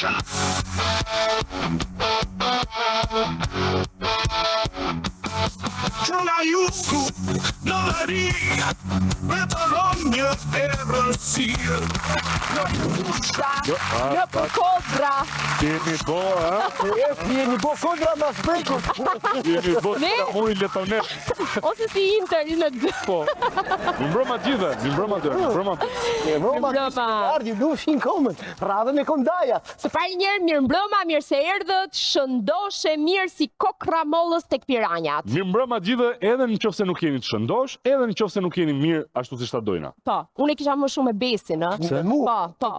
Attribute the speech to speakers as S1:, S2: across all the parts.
S1: Misha. Qëna jugu në dheri, me të rëmjë e rësirë.
S2: Në për kodra.
S3: Jeni bo, ha?
S4: Jeni bo kodra ma shpejku.
S3: Jeni bo të mujë letonet.
S2: Ose si Inter në dë.
S3: Po. Mi mbroma gjithë, mi mbroma të, mi mbroma të.
S4: Ardi, lushin komën, radhën e kondaja.
S2: Se pari njerë mirë mbroma, mirë se erdhët, shëndoshe mirë si kokra mollës tek piranjat.
S3: Mi mbroma gjithë edhe në qofse nuk jeni të shëndosh, edhe në qofse nuk jeni mirë ashtu si shta dojna.
S2: Po, unë e kisha më shumë e besin, ë?
S4: Se mu?
S2: Po.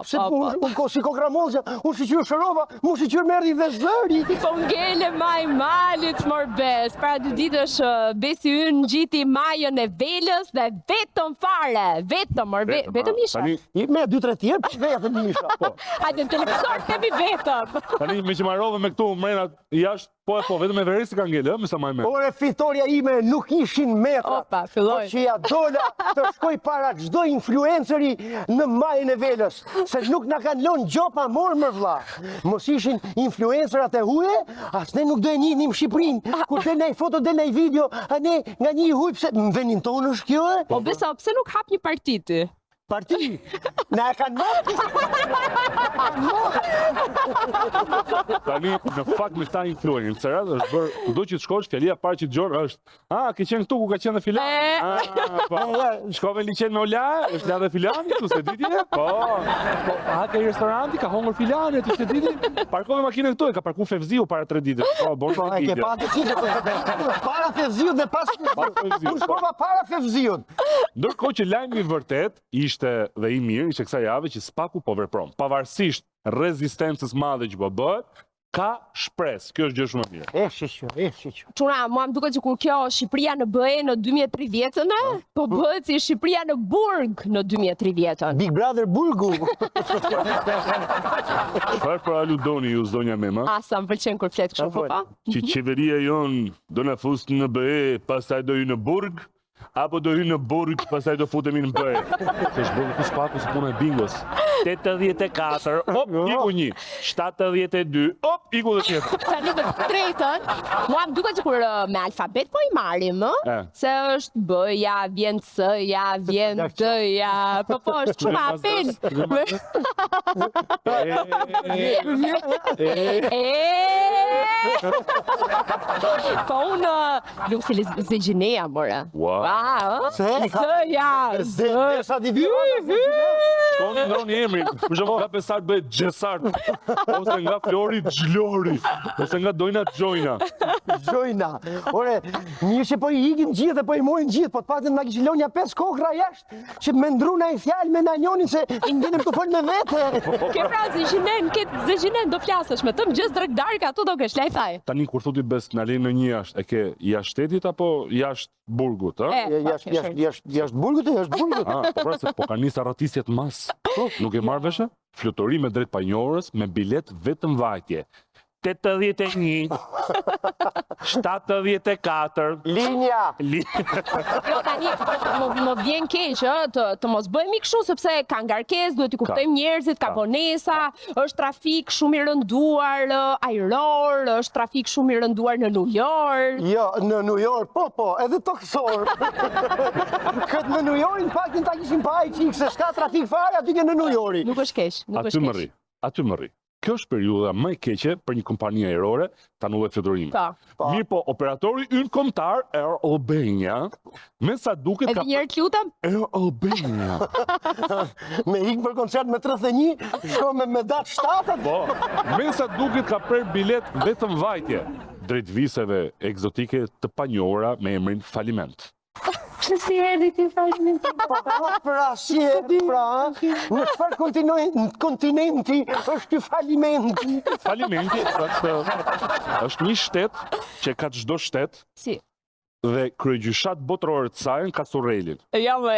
S4: Unë si kokra mollë, unë si qyrë shërova, mu si qyrë merdi dhe zëri.
S2: Po ngele maj malit mor bes, para 2 ditësh besi ynë gjiti majën e velës dhe vetëm fare, vetëm isha.
S4: Me 2-3 tjerë, vetëm isha.
S2: Hajde në televizor, temi vetëm.
S3: Tani me që marrove me këtu mrena jashtë, po, vetëm e veresi ka ngele, me sa maj me.
S4: Ore, fitoria ime nuk ishin metra.
S2: Opa, filloj.
S4: Po që ja dola të shkoj para çdo influenceri në majën e velës, se nuk na kanë lënë gjopa morë më vlla. Mos ishin influencerat e huje, as ne nuk do e njihnim Shqipërinë. Kur del ndaj foto, del ndaj video, a ne nga një huj pse në vendin tonë është kjo?
S2: Po besa, pse nuk hap një parti ti?
S4: Parti, na e kanë marrë.
S3: Tani, në fakt me këta influencerat, është bërë, kudo që të shkosh, fjalia parë që të gjorë është, ke qenë këtu ku ka qenë dhe filan? Po, shkove liqen me ola, është la dhe filani, tu se diti? Po, ke i restoranti, ka hongër filani, tu se diti? Parkove makine këtu, e ka parku Fevziu para 3 ditës. Po, bon të
S4: Ke patë para Fevziut dhe pas Fevziut. Unë shkova para Fevziut.
S3: Ndërkohë që lajmi i vërtet ishte dhe i mirë, ishte kësaj jave që Spaku po vepron. Pavarësisht rezistencës madhe që po bëhet, ka shpresë. Kjo është gjë shumë e mirë.
S4: Shiqo.
S2: Çuna, mua më duket që kur kjo Shqipëria në BE në 2030-ën, po bëhet si Shqipëria në burg në 2030-ën.
S4: Big Brother burgu.
S3: Çfarë për aludoni ju zonja Mema?
S2: Sa më pëlqen kur flet kështu, po pa?
S3: Që qeveria jon do na fusë në BE, pastaj do hy në burg, apo do hy në burg, pastaj do futemi në BE. Se është bërë ku Spaku si puna e bingos. 84, hop, iku 1. 72, hop, iku dhe tjetër.
S2: Tani me të drejtën, mua më duket që kur me alfabet po i marrim, se është B-ja, vjen C-ja, vjen D-ja, po është shumë apel. Po unë nuk si Zegjineja, more.
S3: Wow.
S2: C-ja,
S4: Sa di vjo.
S3: Shkoni ndroni emrin, për shumë nga Pesart bëhet Gjesart, ose nga Flori Gjlori, ose nga Dojna Gjojna.
S4: Gjojna. Ore, mirë që po i ikin gjithë dhe po i mojnë gjithë, po të patën nga kishë lonja 5 kokra jashtë, që me ndru na i fjalë me na njonin se i ndenim të folë me vete.
S2: Ke pra Zezhinen do flasësh me të më gjës drekdarka, ato do kesh, laj thaj.
S3: Tani kur thuti bes në alejnë në një jashtë, e ke jashtë shtetit apo jashtë burgut,
S4: Jashtë burgut e jashtë burgut.
S3: Po pra se po ka nisë arratisjet mas. Nuk e marrë veshe? Fluturime drejt panjohërës me bilet vetëm vajtje. 81, 74.
S4: Linja.
S2: Jo, tani, më vjen keq, të mos bëjmë kështu, sepse ka ngarkesë, duhet i kuptojmë njerëzit, ka vonesa, është trafik shumë i rënduar ajror, është trafik shumë i rënduar në New York.
S4: Jo, në New York, po, edhe toksor. Këtë në New York, në pak ta kishim pa i qikë, se shka trafik fare, aty ke në New York.
S2: Nuk është keq, nuk është keq.
S3: Aty më rri. Kjo është periudha më e keqe për një kompani ajrore ta nullë fluturime. Mirë po, operatori ynë kombëtar Air Albania, me sa duket ka...
S2: Edhe njerë të lutem?
S3: Air Albania.
S4: Me ikë për koncert me 31, shko me datë 7.
S3: Po, me sa duket ka prerë bilet vetëm vajtje, drejt viseve egzotike të panjohura me emrin Faliment.
S2: Që si erdi ti faliment?
S4: Pra, si erdi, pra, në çfarë kontinenti është ky falimenti?
S3: Falimenti është një shtet që ka çdo shtet.
S2: Si?
S3: Dhe kryegjyshat botërore të saj ka surrelin.
S2: Ja, më.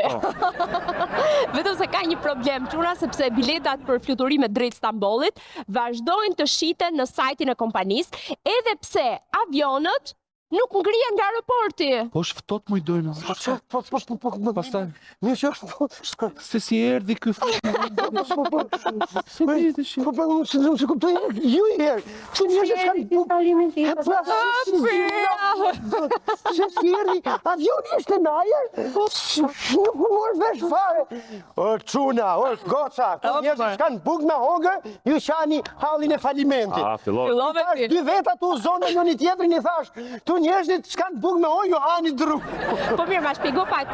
S2: Vetëm se ka një problem, çuna, sepse biletat për fluturime drejt Stambollit vazhdojnë të shiten në sajtin e kompanisë, edhe pse avionët nuk ngrihen nga aeroporti.
S3: Po është ftohtë më i dojnë. Pastaj
S4: Mirë që
S3: se si erdhi ky
S4: se kuptoj ju i herë. Që njerëzit s'kan se si erdhi, avioni ishte në ajër, nuk mor vesh fare. O çuna, o goca, njerëzit s'kan buk me hongër, ju qani hallin e falimentit.
S3: fillon.
S4: Tash dy veta tu zonë njëri tjetrin i thash, tu njerëzit s'kan buk me hongër, ju hani dru.
S2: Po mirë, ma shpjego pak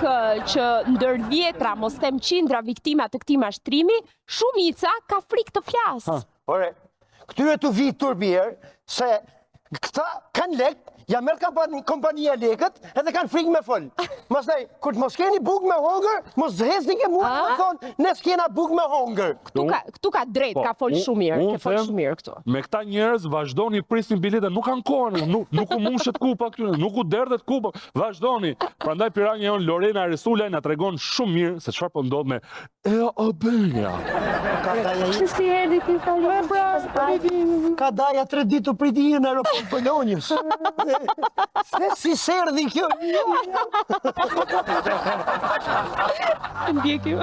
S2: që ndër vjetra, mos them qindra viktima të këtij mashtrimi, shumica ka frikë të flasë.
S4: Ore, këtyre të vitë turbjerë, se këta kanë lek, ja merë kompania lekët, edhe kanë frikë me fol. Mastaj, kur të mos keni buk me hongër, mos zhesni ke mua më thonë, ne s'kena buk me hongër.
S2: Këtu ka drejt, ka fol shumë mirë, ke fol shumë mirë këtu.
S3: Me këta njerëz vazhdoni prisnin bileta, nuk kanë kohën, nuk u mushet kupa këtyre, nuk u derdhet kupa, vazhdoni. Prandaj piranja jon Lorena Resulaj na tregon shumë mirë se çfarë po ndodh me Air Albania.
S2: Si erdhi ti
S4: Ka daja 3 ditë të priti në aeroport Polonjës. Se si serdhi kjo?
S2: Ndjekim.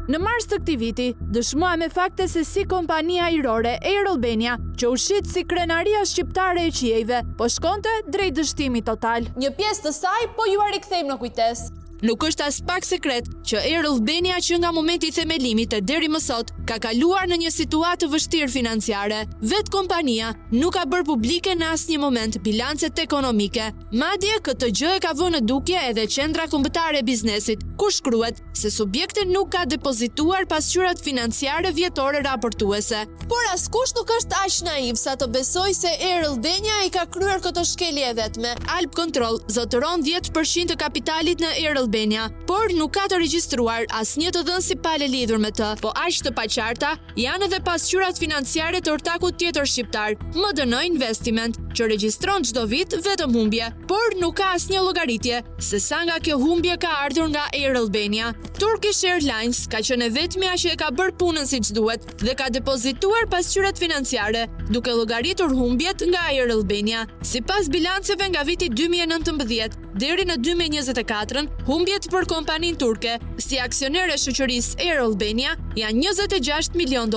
S5: Në mars të këtij viti, dëshmoa me fakte se si kompania ajrore Air Albania, që u shit si krenaria shqiptare e qiejve, po shkonte drejt dështimit total.
S6: Një pjesë të saj po ju rikthejmë në kujtes.
S5: Nuk është as pak sekret që Air Albania që nga momenti i themelimit e deri më sot ka kaluar në një situatë të vështirë financiare. Vetë kompania nuk ka bërë publike në asnjë moment bilancet ekonomike. Madje këtë gjë e ka vënë në dukje edhe Qendra Kombëtare e Biznesit, ku shkruhet se subjekti nuk ka depozituar pasqyrat financiare vjetore raportuese.
S6: Por askush nuk është aq naiv sa të besoj se Air Albania i ka kryer këtë shkelje e vetme.
S5: Alp Control zotëron 10% të kapitalit në Air Albania, por nuk ka të regjistruar asnjë të dhënësi pale lidhur me të. Po aq të paqarta janë edhe pasqyrat financiare të ortakut tjetër shqiptar, MDN Investiment, që regjistron çdo vit vetëm humbje, por nuk ka asnjë llogaritje se sa nga kjo humbje ka ardhur nga Air Albania. Turkish Airlines ka qenë vetmja që e ka bërë punën siç duhet dhe ka depozituar pasqyrat financiare, duke llogaritur humbjet nga Air Albania. Sipas bilanceve nga viti 2019 deri në 2024, humbjet për kompaninë turke si aksioner e shoqërisë Air Albania janë $26 milion,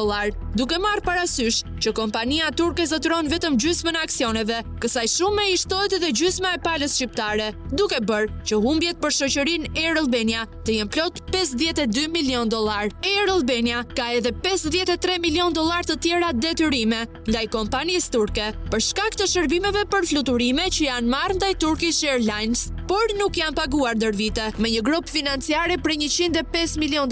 S5: duke marrë parasysh që kompania turke zotëron vetëm gjysmën e aksioneve, kësaj shumë i shtohet edhe gjysma e palës shqiptare, duke bërë që humbjet për shoqërinë Air Albania të jenë plot $52 milion. Air Albania ka edhe $53 milion të tjera detyrime ndaj kompanisë turke për shkak të shërbimeve për fluturime që janë marrë ndaj Turkish Airlines, por nuk janë paguar ndër vite, me një grup financiare për $105 milion,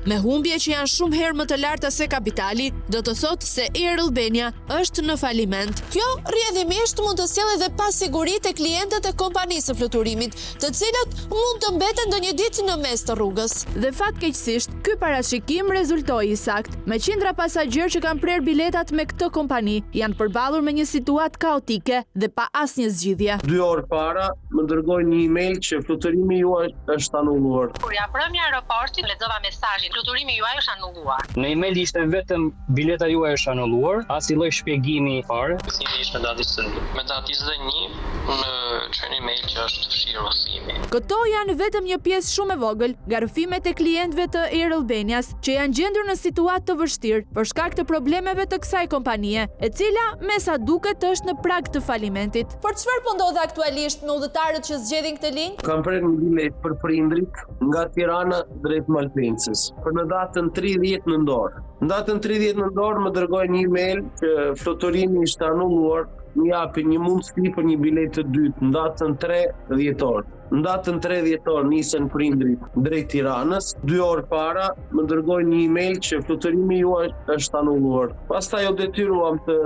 S5: me humbje që janë shumë herë më të larta se kapitali, do të thotë se Air Albania është në faliment.
S6: Kjo rrjedhimisht mund të sjellë edhe pasiguri te klientët e kompanisë së fluturimit, të cilët mund të mbeten ndonjë ditë në mes të rrugës.
S5: Dhe fatkeqësisht, ky parashikim rezultoi sakt. Me qindra pasagjerë që kanë prerë biletat me këtë kompani, janë përballur me një situatë kaotike dhe pa asnjë zgjidhje.
S7: 2 orë para më dërgoi një email që fluturimi juaj është anulluar.
S8: Kur ja prëm në aeroporti, lexova mesazhin, fluturimi juaj është anulluar.
S9: Në email ishte vetëm bileta juaj është anulluar, as i lloj shpjegimi fare.
S10: Fitimi ishte datë 21. Me datë 21 më çoni email që është fshirë rrëfimi.
S5: Këto janë vetëm një pjesë shumë e vogël nga rrëfimet e klientëve të Air Albanias që janë gjendur në situatë të vështirë për shkak të problemeve të kësaj kompanie, e cila me sa duket është në prag të falimentit.
S6: Por çfarë po ndodh aktualisht me udhëtarët që zgjedhin këtë linjë?
S7: Kam prerë një bilet për prindrit nga Tirana drejt Malpensis për në datën 30 nëntor. Në datën 30 nëntor më dërgoi një email që fluturimi ishte anulluar, më japi një mundësi për një bilet të dytë në datën 3 dhjetor. Në datën 3 dhjetor nisën prindrit drejt Tiranës, 2 orë para më dërgoi një email që fluturimi juaj është anulluar. Pastaj u detyruam të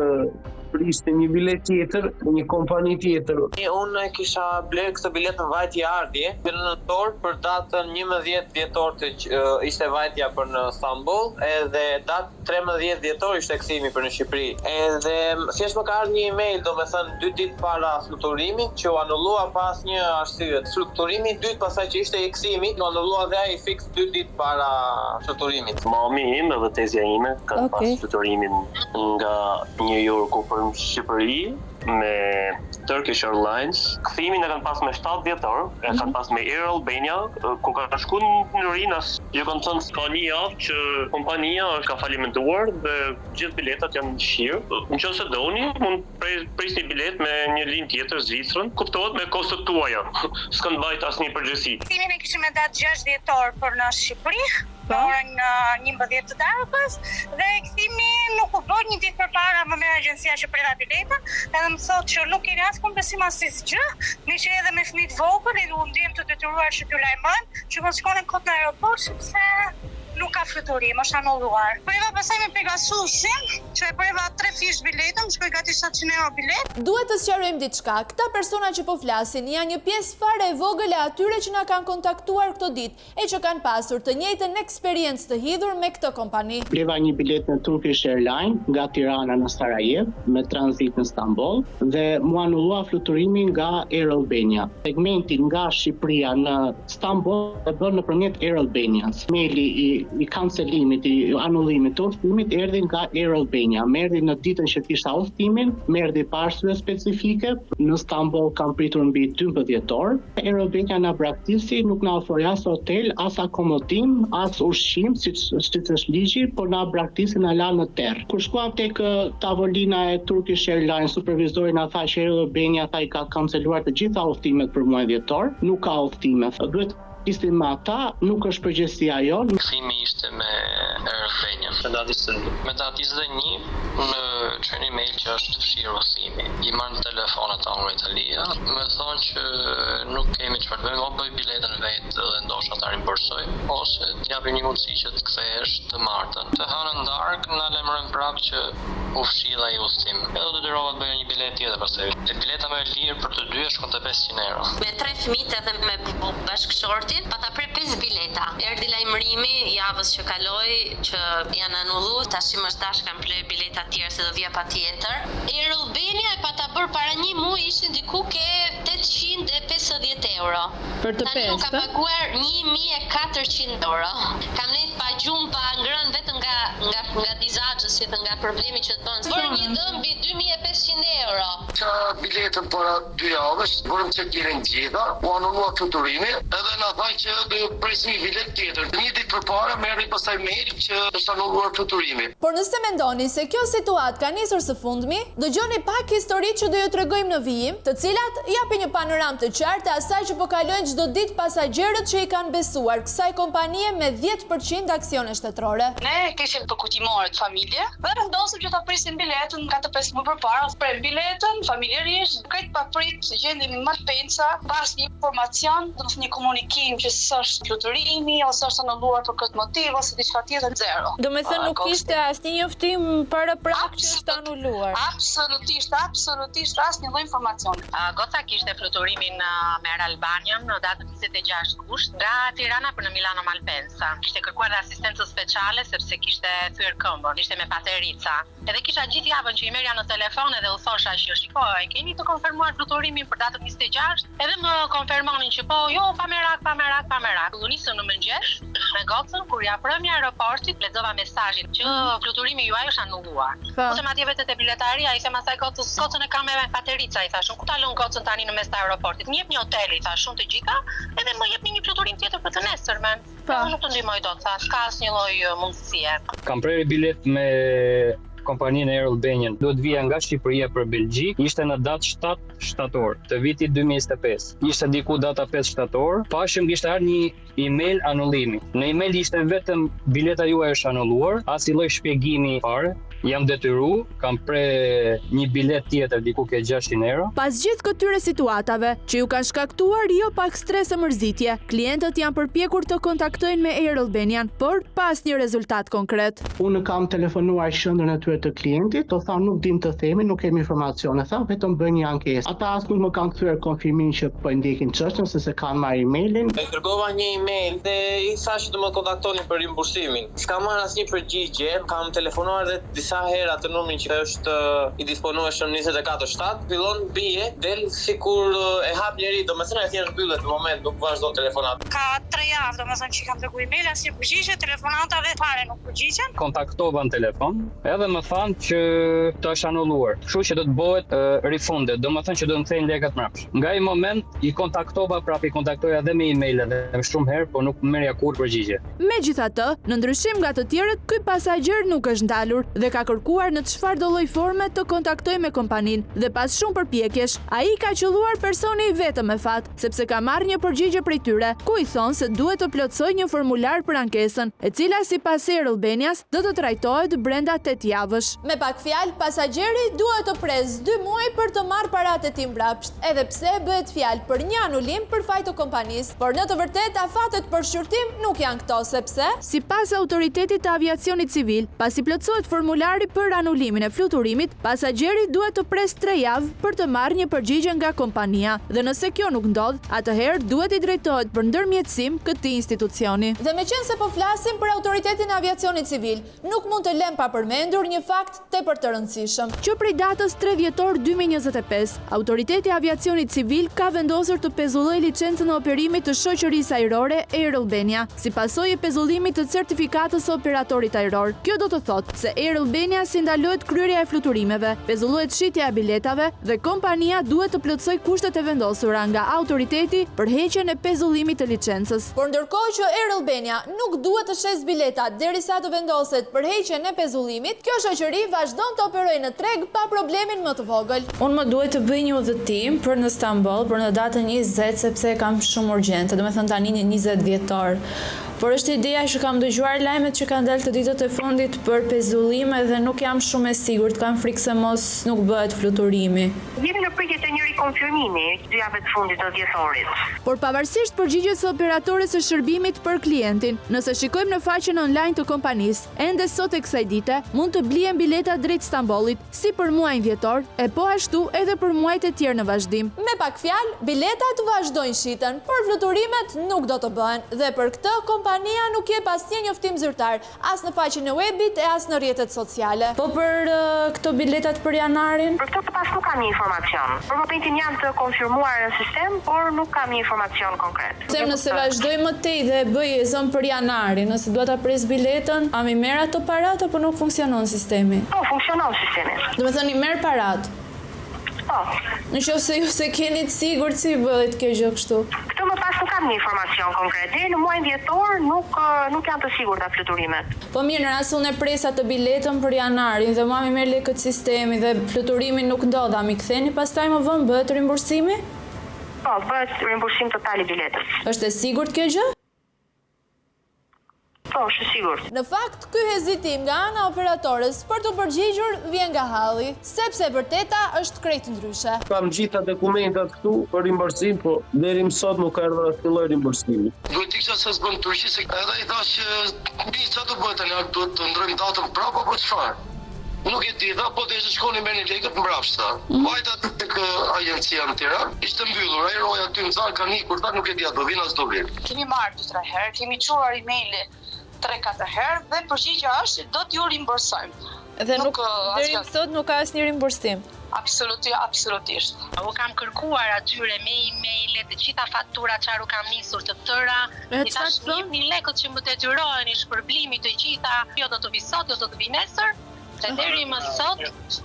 S7: priste një bilet tjetër në një kompani tjetër.
S10: Unë kisha bler këtë bilet në vajtje ardhje në nëntor për datën 11 dhjetor ishte vajtja për në Stamboll, edhe datë 13 dhjetor ishte kthimi për në Shqipëri. Edhe thjesht më ka ardhur një email, domethënë 2 ditë para fluturimit, që u anullua pas një arsye të fluturimit, dytë pasaj që ishte i kthimi, u anullua dhe ai fiks 2 ditë para fluturimit.
S11: Mami im edhe tezja ime kanë pas fluturimin nga New Yorku për Shqipëri me Turkish Airlines. Kthimin e kanë pas me 7 dhjetor, e kanë pas me Air Albania, ku kanë shkuar në Rinas. Ju kanë thënë s'ka një javë që kompania është ka falimentuar dhe gjithë biletat janë në shirë. Nëse doni, mund prisni bilet me një linjë tjetër Zvicrën, kuptohet me kostot tuaja. S'kan bajt asnjë përgjegjësi.
S8: Kthimin e kishim me datë 6 dhjetor për në Shqipëri, në orën 11 të darkës, dhe kthimi nuk u bë një ditë përpara, më merr agjencia që prera biletën, edhe më thotë që nuk keni as kompensim as gjë, me që edhe me fëmijë të vogël, edhe u ndiem të detyruar që t'ju lajmojnë, që mos shkonin kot në aeroport sepse nuk ka fluturim, është anulluar. Preva pasaj me Pegasusin, që e preva 3 fish biletën, shkoj gati 700 euro bilet.
S6: Duhet të sqarojmë diçka. Këta persona që po flasin janë një pjesë fare e vogël e atyre që na kanë kontaktuar këto ditë e që kanë pasur të njëjtën eksperiencë të hidhur me këtë kompani.
S12: Preva një bilet në Turkish Airlines nga Tirana në Sarajevo me tranzit në Stamboll dhe mu anullua fluturimin nga Air Albania. Segmenti nga Shqipëria në Stamboll e bën nëpërmjet Air Albanians. Maili i kancelimit, i anullimit të udhëtimit erdhi nga Air Albania. Merdi në ditën që kishte udhëtimin, merdi pa arsye specifike. Në Stamboll kanë pritur mbi 12 dhjetor. Air Albania na braktisi, nuk na ofroi as hotel, as akomodim, as ushqim, siç është ligji, por na braktisi na la në terr. Kur shkuam tek tavolina e Turkish Airlines, supervizori na tha që Air Albania i ka kanceluar të gjitha udhëtimet për muajin dhjetor, nuk ka udhëtime. Duhet istin me ata, nuk është përgjegjësia jonë.
S10: Kthimi ishte me Air Albania. Me datë 21 më çoni email që është fshirë udhëtimi. I marrën telefonat nga Italia, më thonë që nuk kemi çfarë bëjmë, o bëj biletën vetë dhe ndoshta ta rimbursoj, ose t'japim një mundësi që të kthehesh të martën. Të hënën darkë na lajmërojnë prapë që u fshilla i udhëtim. Edhe detyrova të bëja një biletë tjetër pastaj. E bileta më e lirë për të dy shkonte 500 euro.
S8: Me 3 fëmijë edhe me bashkëshortin, pata pre 5 bileta. Erdhi lajmërimi javës që kaloi që janë anulluar, tash më tash kanë ple bileta të tjera se do vija patjetër. Air Albania e pata bër para një muaji ishin diku ke 850 euro.
S2: Për të pestë.
S8: Ka paguar 1400 euro. Kam nejt pa gjumë, pa ngrën vetëm nga dizaxhësit, nga problemi që të bën. Bër një dëm mbi 2500 euro.
S11: Ka biletën para 2 javësh, bërëm që t'jeren gjitha, u anullua fluturimi, edhe na thaj që do prisni bilet tjetër. Një ditë përpara merri pastaj mail që është anulluar fluturimi.
S6: Por nëse mendoni se kjo situatë ka nisur së fundmi, dëgjoni pak histori që do ju tregojmë në vijim, të cilat japin një panoramë të qartë e asaj që po kalojnë çdo ditë pasagerët që i kanë besuar kësaj kompanie me 10% aksione shtetërore.
S8: Ne kishim të kujtimore të familje dhe vendosëm që ta prisim biletën nga të 5 muaj përpara. Prem biletën familjarisht, krejt pa prit, gjendemi Malpensa, pas një informacion, një komunikim që s'është fluturimi ose është anulluar për këtë motiv ose diçka tjetër, zero.
S2: Do me thënë nuk ishte asnjë njoftim për prap që është anulluar.
S8: Absolutisht asnjë lloj informacioni. Gota kishte fluturimin me Air Albania në datën 26 gusht nga Tirana për në Milano Malpensa. Kishte kërkuar asistencë speciale sepse kishte thyer këmbën, ishte me paterica. Edhe kisha gjithë javën që i merja në telefon edhe u thosha që shikoj, keni të konfirmuar fluturimin për datën 26? Edhe më konfirmonin që po, jo, pa merak. U nisëm në mëngjes me gocën kur ja prëmi aeroportit, lexova mesazhin që fluturimi juaj është anulluar. Ose madje vetë te biletaria i them asaj gocën e kam me paterica, i thashun, ku ta lën gocën tani në mes të aeroportit? Më jep një hotel, i thashun të gjitha, edhe më jepni një fluturim tjetër për të nesërmen. Unë nuk të ndihmoj dot, thash, ka asnjë lloj mundësie.
S9: Kam prerë bilet me kompaninë Air Albania. Duhet vija nga Shqipëria për Belgjik. Ishte në datë 7 shtator të vitit 2025. Ishte diku data 5 shtator. Pashëm kishte ardhur një email anullimi. Në email ishte vetëm bileta juaj është anulluar, as i lloj shpjegimi fare. jam detyru, kam pre një bilet tjetër diku ke 600 euro.
S5: Pas gjithë këtyre situatave që ju kanë shkaktuar jo pak stres e mërzitje, klientët janë përpjekur të kontaktojnë me Air Albanian, por pas një rezultat konkret.
S12: Unë kam telefonuar qendrën e tyre të klientit, të tha nuk dim të themi, nuk kemi informacione, tha vetëm bëj një ankesë. Ata as nuk më kanë kthyer konfirmimin që po ndjekin çështjen se kanë marrë emailin.
S13: E kërkova një email dhe i thash të më kontaktoni për rimbursimin. S'ka marrë asnjë përgjigje, kam telefonuar edhe disa hera të numrin që është i disponueshëm 24/7, fillon bie del sikur e hap njëri, domethënë e thjesht mbyllet në moment, nuk vazhdon telefonat.
S8: Ka 3 javë domethënë që kam dërguar email, asnjë përgjigje, telefonatave fare nuk përgjigjen.
S9: Kontaktova në telefon, edhe më thanë që të është anulluar. Kështu që do të bëhet refundet, domethënë që do të kthejnë lekët mbrapsht. Nga ai moment i kontaktova prapë, i kontaktoja edhe me email edhe shumë herë, por nuk merrja kurrë përgjigje.
S5: Megjithatë, në ndryshim nga të tjerët, ky pasagjer nuk është ndalur dhe ka kërkuar në çfarëdo lloj forme të kontaktojë me kompaninë dhe pas shumë përpjekjesh, ai ka qelluar personi i vetëm me fat, sepse ka marrë një përgjigje prej tyre, ku i thonë se duhet të plotësojë një formular për ankesën, e cila sipas Air Albanias do të trajtohet brenda 8 javësh.
S6: Me pak fjalë, pasagjeri duhet të presë 2 muaj për të marrë paratë e tij mbrapsht, edhe pse bëhet fjalë për një anulim për faj të kompanisë, por në të vërtetë afatet për shqyrtim nuk janë këto, sepse
S5: sipas autoritetit të aviacionit civil, pasi plotësohet formulari për anulimin e fluturimit, pasagjeri duhet të presë 3 javë për të marrë një përgjigje nga kompania, dhe nëse kjo nuk ndodh, atëherë duhet i drejtohet për ndërmjetësim këtij institucioni.
S6: Dhe meqense po flasim për autoritetin e aviacionit civil, nuk mund të lëm pa përmendur një fakt tepër të rëndësishëm.
S5: Që prej datës 3 dhjetor 2025, Autoriteti i Aviacionit Civil ka vendosur të pezullojë licencën e operimit të shoqërisë ajrore Air Albania, si pasojë e pezullimit të certifikatës së operatorit ajror. Kjo do të thotë se Air Albania si ndalohet kryerja e fluturimeve, pezullohet shitja e biletave dhe kompania duhet të plotësojë kushtet e vendosura nga autoriteti për heqjen e pezullimit të licencës.
S6: Por ndërkohë që Air Albania nuk duhet të shes biletat derisa të vendoset për heqjen e pezullimit, kjo shoqëri vazhdon të operojë në treg pa problemin më të vogël.
S14: Unë më duhet të bëj një udhëtim për në Stamboll për në datën 20 sepse kam shumë urgjente, domethënë tani 20 dhjetor. Por është ideja që kam dëgjuar lajmet që kanë dalë të ditët e fundit për pezullime dhe nuk jam shumë e sigurt, kam frikë se mos nuk bëhet fluturimi.
S8: Jemi në pritje të një rikonfirmimi 2 javë të fundit të dhjetorit.
S5: Por pavarësisht përgjigjes së operatores së shërbimit për klientin, nëse shikojmë në faqen online të kompanisë, ende sot e kësaj dite mund të blihen bileta drejt Stambollit, si për muajin dhjetor, e po ashtu edhe për muajt e tjerë në vazhdim.
S6: Me pak fjalë, biletat vazhdojnë shiten, por fluturimet nuk do të bëhen dhe për këtë kompania nuk jep asnjë njoftim zyrtar, as në faqen e webit e as në rrjetet sociale.
S14: Po për këto biletat për janarin?
S8: Për këtë pas nuk kam një informacion. Për momentin janë të konfirmuar në sistem, por nuk kam një informacion konkret.
S14: Sem nëse vazhdoj më tej dhe bëj zonë për janarin, nëse dua ta pres biletën, a mi merr ato parat apo nuk funksionon sistemi?
S8: Po, funksionon sistemi.
S14: Domethënë i merr parat.
S8: Po.
S14: Nëse ju se keni të sigurt si bëhet kjo gjë kështu.
S8: Këtë më pas nuk kam një informacion konkret. Deri në muajin dhjetor nuk janë të sigurta fluturimet.
S14: Po mirë, në rast unë presa të biletën për janarin dhe mua mi merr lekët sistemi dhe fluturimi nuk ndodh, a mi ktheni pastaj më vonë bëhet rimbursimi?
S8: Po, bëhet rimbursim total i biletës.
S14: Është e sigurt kjo gjë?
S8: Po, është sigurt.
S6: Në fakt, ky hezitim nga ana operatores për të përgjigjur vjen nga halli, sepse e vërteta është krejt ndryshe.
S7: Kam gjitha dokumentat këtu për rimbursim, po deri më sot nuk ka ardhur asnjë lloj rimbursimi.
S10: Duhet të kisha se s'bën Turqi, se edhe i thash që mbi çfarë do bëhet tani, duhet të ndrojmë datën prapë apo çfarë? Nuk e di, po të shkoni me një lekët mbrapsht. Vajta tek ajencia në Tiranë, ishte mbyllur, aeroja aty në Zar kanë ikur, nuk e di a do vinë as do vinë.
S8: Kemi marrë 2-3 herë, kemi çuar emaile 3-4 herë dhe përgjigjja është do t'ju rimbursojmë.
S14: Dhe nuk deri më sot nuk ka asnjë rimbursim.
S8: Absolutisht.
S15: U kam kërkuar atyre me emaile të gjitha faturat çfarë u kam nisur të tëra. I tash jepni lekët që më detyroheni shpërblimit të gjitha. Jo do të vi sot, jo do të vi nesër. Se deri më sot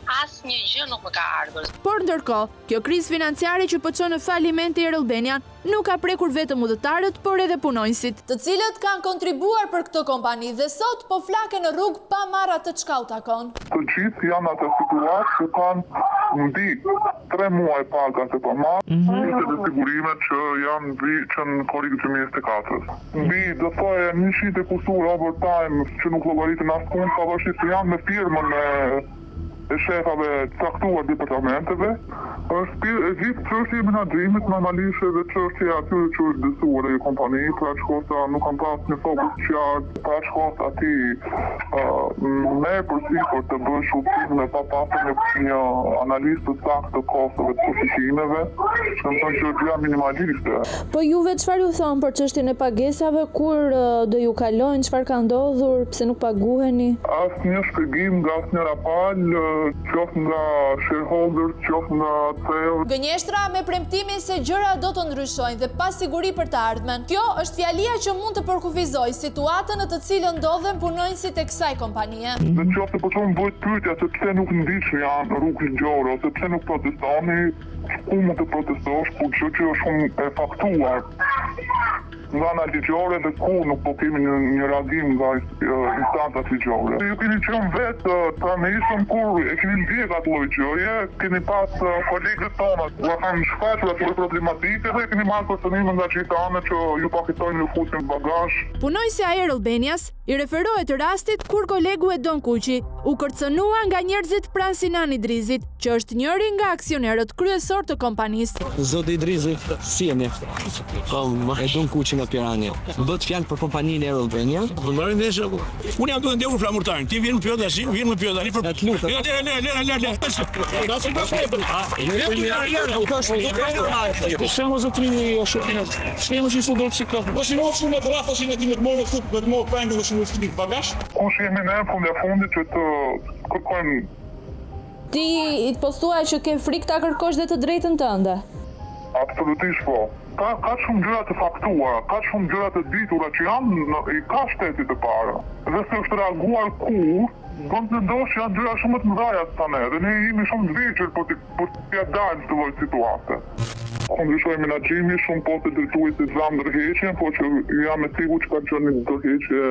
S15: asnjë gjë nuk më ka ardhur.
S5: Por ndërkohë, kjo krizë financiare që po çon në faliment Air Albanian nuk ka prekur vetëm udhëtarët, por edhe punonjësit,
S6: të cilët kanë kontribuar për këtë kompani dhe sot po flaken në rrugë pa marrë atë çka u takon.
S1: Të gjithë janë atë situatë që kanë
S16: mbi 3 muaj paga se po marr, ishte dhe sigurimet që janë që në korrikut 2024. Mbi do thoje 100 e kusur overtime që nuk llogaritën askund, pavarësisht se janë me firmën e shefave caktuar departamenteve, është gjithë çështja e menaxhimit, normalisht edhe çështja aty që është dësuar e kompani, pra shkosta nuk kanë pas në fokus qartë, pra shkosta ati merr përsipër të bësh udhëtim me pa pasur një analizë të saktë të kosteve të kushtimeve, që më thonë që është gjë minimaliste.
S14: Po juve çfarë ju thon për çështjen e pagesave, kur do ju kalojnë, çfarë ka ndodhur, pse nuk paguheni?
S16: Asnjë shpjegim nga asnjëra palë, qoftë nga shareholders, qoftë nga CEO.
S6: Gënjeshtra me premtimin se gjëra do të ndryshojnë dhe pa siguri për të ardhmen. Kjo është fjalia që mund të përkufizojë situatën në të cilën ndodhen punonjësit e kësaj kompanie.
S16: Në qoftë për shembull bëhet pyetja se pse nuk ndiqni janë rrugë ligjore ose pse nuk protestoni, ku mund të protestosh, ku çdo gjë është shumë e faktuar nga ana ligjore dhe ku nuk po kemi një reagim nga instancat ligjore. Ju keni qenë vetë pranishëm kur e keni ndjek atë lloj gjëje, keni pas kolegët tonë, u kanë shfaqur atë problematikë dhe keni marrë përshëndetje nga gjithë anët që ju paketojnë në fusin bagazh.
S5: Punojësja e Air Albanias i referohet rastit kur kolegu e Don Kuqi u kërcënua nga njerëzit pranë Sinan Idrizit, që është njëri nga aksionerët kryesor të kompanisë.
S17: Zoti Idrizi, si jeni? E Don Kuqi nga Pirani. Bëhet fjalë për kompaninë Air Albania.
S1: Po marrë ndeshje. Unë jam duke ndjekur flamurtarin. Ti vjen më pyet tash, vjen më pyet tani për.
S16: Kush jemi ne fundit që të kërkojmë?
S14: Ti i të postua që ke frikë ta kërkosh dhe të drejtën tënde?
S16: Absolutisht po. Ka shumë gjëra të faktuara, ka shumë gjëra të ditura që janë i ka shtetit të para. Dhe se është reaguar kur, konsiderosh që janë gjëra shumë të mëdha sa ne, dhe ne jemi shumë të vjeçur për t'ia dalë këtë lloj situate. Ndryshoj menaxhimi, shumë po të drejtuesit të zam ndërheqjen, po që jam e sigurt që ka qenë ndërheqje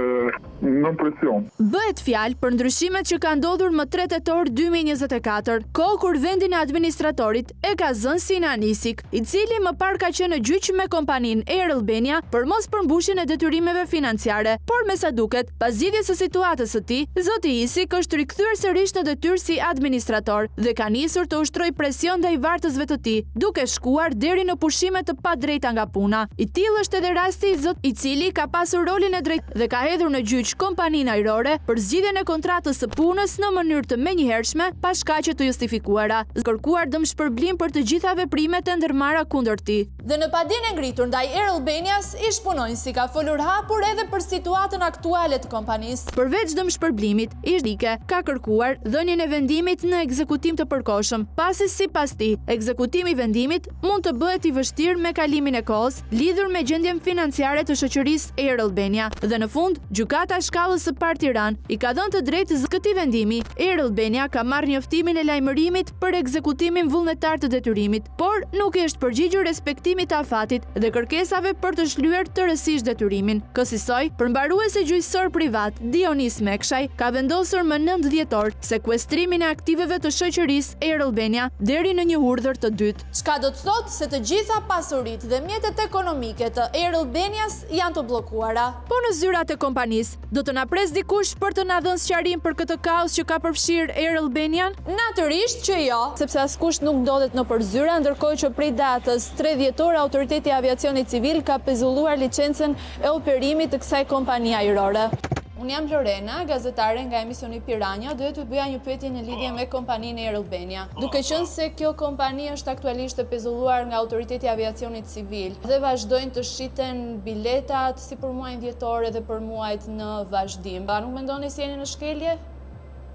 S16: në presion.
S5: Bëhet fjalë për ndryshimet që ka ndodhur më 3 tetor 2024, kohë kur vendin e administratorit e ka zënë Sinan Isik, i cili më parë ka qenë në gjyq me kompaninë Air Albania për mos përmbushjen e detyrimeve financiare, por me sa duket, pas zgjidhjes së situatës së tij, zoti Isik është rikthyer sërish në detyrë si administrator dhe ka nisur të ushtrojë presion ndaj vartësve të tij, duke shkuar deri në pushime të padrejta nga puna. I tillë është edhe rasti i zot i cili ka pasur rolin e drejtë dhe ka hedhur në gjyq kompaninë ajrore për zgjidhjen e kontratës së punës në mënyrë të menjëhershme pa shkaqe të justifikuara, kërkuar dëmshpërblim për të gjitha veprimet e ndërmarra kundër tij.
S6: Dhe në padinë ngritur ndaj Air Albanias, ish punonjësi ka folur hapur edhe për situatën aktuale të kompanisë.
S5: Përveç dëmshpërblimit, Ishdike ka kërkuar dhënien e vendimit në ekzekutim të përkohshëm, pasi sipas tij, ekzekutimi i vendimit mund të bëhet i vështirë me kalimin e kohës, lidhur me gjendjen financiare të shoqërisë Air Albania. Dhe në fund, gjykata shkallës së parë Tiranë i ka dhënë të drejtë këtij vendimi. Air Albania ka marrë njoftimin e lajmërimit për ekzekutimin vullnetar të detyrimit, por nuk është përgjigjur respektimit të afatit dhe kërkesave për të shlyer tërësisht detyrimin. Kësaj, përmbaruesi gjyqësor privat Dionis Mekshaj ka vendosur më 9 dhjetor sekuestrimin e aktiveve të shoqërisë Air Albania deri në një urdhër të dytë.
S6: Çka do të thotë se të gjitha pasuritë dhe mjetet ekonomike të Air Albanias janë të bllokuara.
S5: Po në zyrat e kompanisë, do të na pres dikush për të na dhënë sqarim për këtë kaos që ka përfshirë Air Albanian?
S6: Natyrisht që jo,
S14: sepse askush nuk ndodhet nëpër zyra, ndërkohë që prej datës 3 dhjetor Autoriteti i Aviacionit Civil ka pezulluar licencën e operimit të kësaj kompanie ajrore.
S6: Unë jam Lorena, gazetare nga emisioni Pirania, dhe të bëja një pyetje në lidhje me kompaninë Air Albania. Duke qenë se kjo kompani është aktualisht e pezulluar nga Autoriteti i Aviacionit Civil dhe vazhdojnë të shiten biletat si për muajin dhjetor edhe për muajt në vazhdim. A nuk mendoni se jeni në shkelje?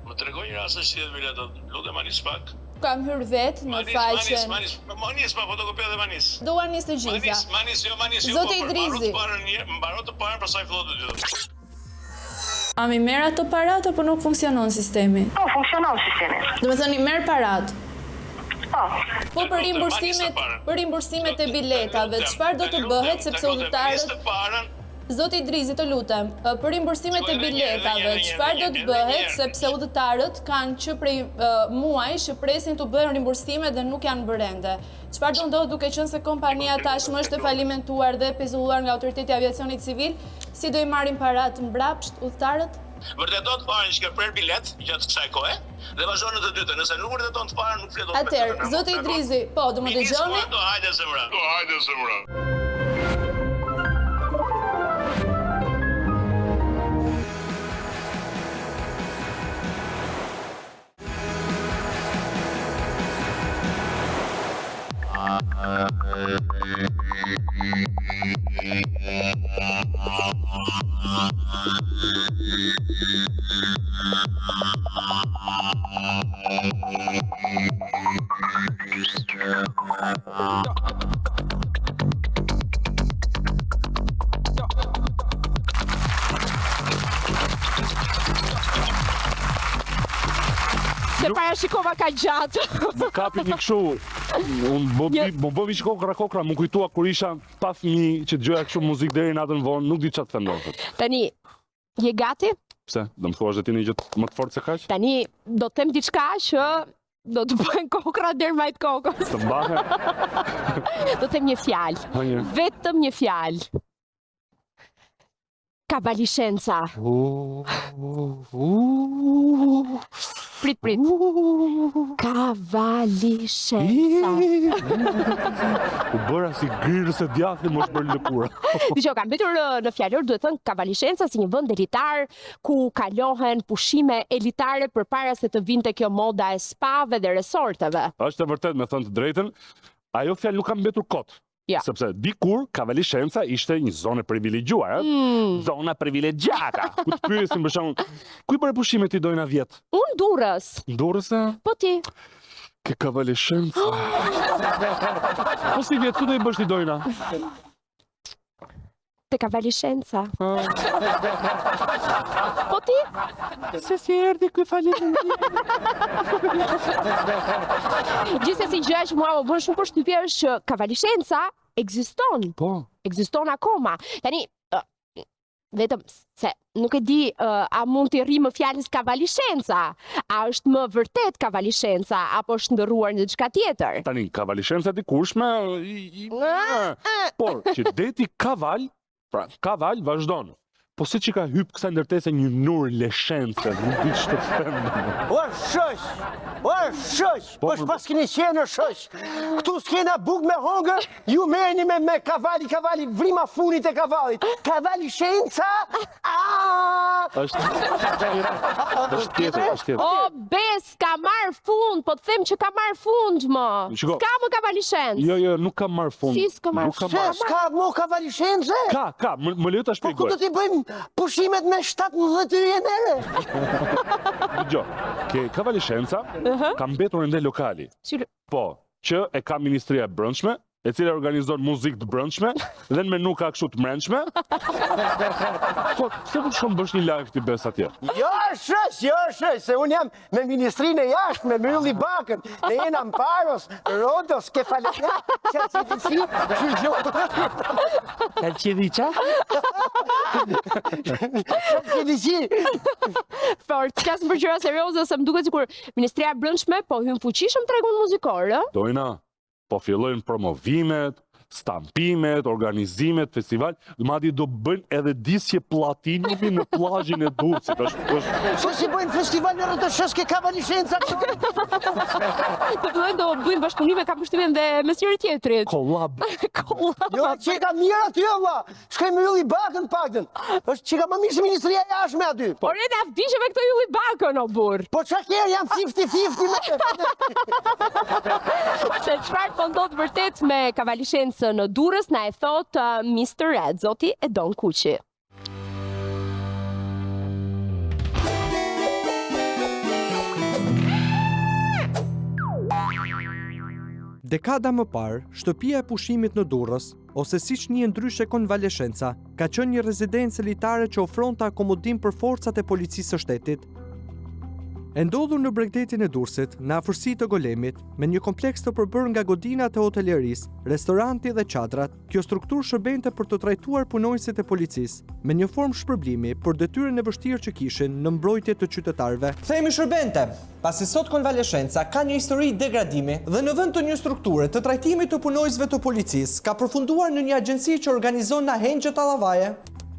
S1: Më tregoj një rast se shihet biletat. Lutem manis pak.
S6: Kam hyrë vetë në faqen.
S1: Manis pa fotokopia dhe manis.
S6: Duar nis të gjitha.
S1: Manis.
S6: Zoti Idrizi.
S1: Mbarot të parën për sa i fillon të gjithë.
S14: A mi merr ato parat apo nuk funksionon sistemi?
S15: Po, funksionon sistemi.
S14: Do të thoni merr parat.
S6: Po për rimbursimet e biletave, çfarë do të bëhet sepse udhëtarët Zoti Idrizi, të lutem, për rimbursimet e biletave, çfarë do të bëhet sepse udhëtarët kanë që prej muaj që presin të bëhen rimbursime dhe nuk janë bërë ende. Çfarë do ndodhë duke qenë se kompania tashmë është e falimentuar dhe pezulluar nga Autoriteti i Aviacionit Civil, si do i marrin paratë mbrapsht udhëtarët?
S1: Vërteton të parën që ka prerë bilet gjatë kësaj kohe dhe vazhdon në të dytën. Nëse nuk vërteton të parën, nuk fleton.
S6: Atëherë, zoti Idrizi, po, do më dëgjoni?
S1: Hajde zemra.
S2: Se parashikova ka gjatë.
S3: Më kapi një kështu, më bëvi që kokra, më kujtua kur isha pa fëmijë që dëgjoja kështu muzikë deri natën vonë, nuk di çfarë të thëndon.
S2: Tani, je gati?
S3: Pse? Do më thuash dhe ti një gjë më të fortë se kaq?
S2: Tani, do të them diçka që do të bëjnë kokra deri majt kokës.
S3: Të mbahen.
S2: Do të them një fjalë. Vetëm një fjalë. Kavalishenca. Prit. Kavalishenca.
S3: U bëra si grirës e djathtë mos bërë lëkura.
S2: Dgjoj, kam mbetur në fjalor, duhet thënë Kavalishenca si një vend elitar ku kalohen pushime elitare përpara se të vinte kjo moda e spave dhe resorteve.
S3: Është e vërtet, me thënë të drejtën, ajo fjalë nuk kam mbetur kot. Sepse dikur Kavalishenca ishte një zonë privilegjuar, zona privilegjata. Ku të pyesin për shembull, ku i bëre pushimet ti dojna vjet?
S2: Unë Durrës.
S3: Durrës?
S2: Po ti?
S3: Ke Kavalishenca. Po si vjet ku do i bësh ti dojna?
S2: Te Kavalishenca. Po ti?
S3: Se si erdhi ky falim.
S2: Gjithsesi gjëja që mua më bën shumë përshtypje është që Kavalishenca ekziston.
S3: Po.
S2: Ekziston akoma. Tani, vetëm se nuk e di a mund t'i rri më fjalës Kavalishenca, a është më vërtet Kavalishenca apo është ndërruar në diçka tjetër.
S3: Tani, Kavalishenca dikurshme, por që deti Kaval, pra Kaval vazhdon. Po si që ka hypë kësa ndërtese një nur leshence, nuk di që të them.
S4: O shosh, po shpas keni qenë shosh. Këtu s'kena buk me hongër, ju merrni me kavali, vrima funit e kavalit. Kavalishenca?
S3: Është tjetër.
S2: O, bes, ka marrë fund, po të them që ka marrë fund, më. S'ka më Kavalishencë.
S3: Jo, nuk ka marrë fund.
S2: Si s'ka marrë fund?
S4: S'ka më Kavalishencë?
S3: Ka, më lejo ta shpjegoj.
S4: Po ku do t'i bëjmë pushimet me 17 jenere?
S3: Dgjoj, ke Kavalishenca, ka mbetur ende lokali. Po, që e ka Ministria e Brendshme, e cila organizon muzikë të brendshme dhe në menu ka kështu të mbrendshme. Po, pse nuk shkon bësh një live ti bes atje?
S4: Jo, shosh, se unë jam me Ministrinë e Jashtme, me Ylli Bakën, ne jena Amparos, Rodos, Kefalonia,
S2: Por, të kasë më për qëra serioze, se më duket sikur Ministria e Brendshme po hyn fuqishëm tregun muzikor, ë?
S3: Dojna, po fillojnë promovimet, stampimet, organizimet, festival, madje do bëjnë edhe disje platinumi në plazhin e Durrësit.
S4: Po si bëjnë festival në RTS ke Kavalishenca?
S2: Do bëjnë bashkëpunime, kam përshtypjen dhe mes njëri tjetrit.
S3: Kollab.
S4: Jo, që ka mirë aty, valla. Shkoj me Ylli Bakën paktën. Është që ka më mirë se Ministria e Jashtme aty.
S2: Por ne na vdiqe me këto Ylli Bakën, o burr.
S4: Po çka kërë jam 50-50 me.
S2: Se çfarë po ndodh vërtet me Kavalishencën në Durrës, na e thot Mr. Red, zoti Edon Kuqi.
S18: Dekada më parë, shtëpia e pushimit në Durrës, ose siç njihet ndryshe Konvaleshenca, ka qenë një rezidencë elitare që ofronte akomodim për forcat e policisë së shtetit. E ndodhur në Bregdetin e Durrësit, në afërsi të Golemit, me një kompleks të përbërë nga godinat e hotelerisë, restoranti dhe çadrat, kjo strukturë shërbente për të trajtuar punojësit e policisë, me një formë shpërblimi për detyrën e vështirë që kishin në mbrojtje të qytetarëve.
S19: Themi shërbente, pasi sot konvaleshenca ka një histori degradimi dhe në vend të një strukture të trajtimit të punojësve të policisë, ka përfunduar në një agjenci që organizon na hengje të allavaje.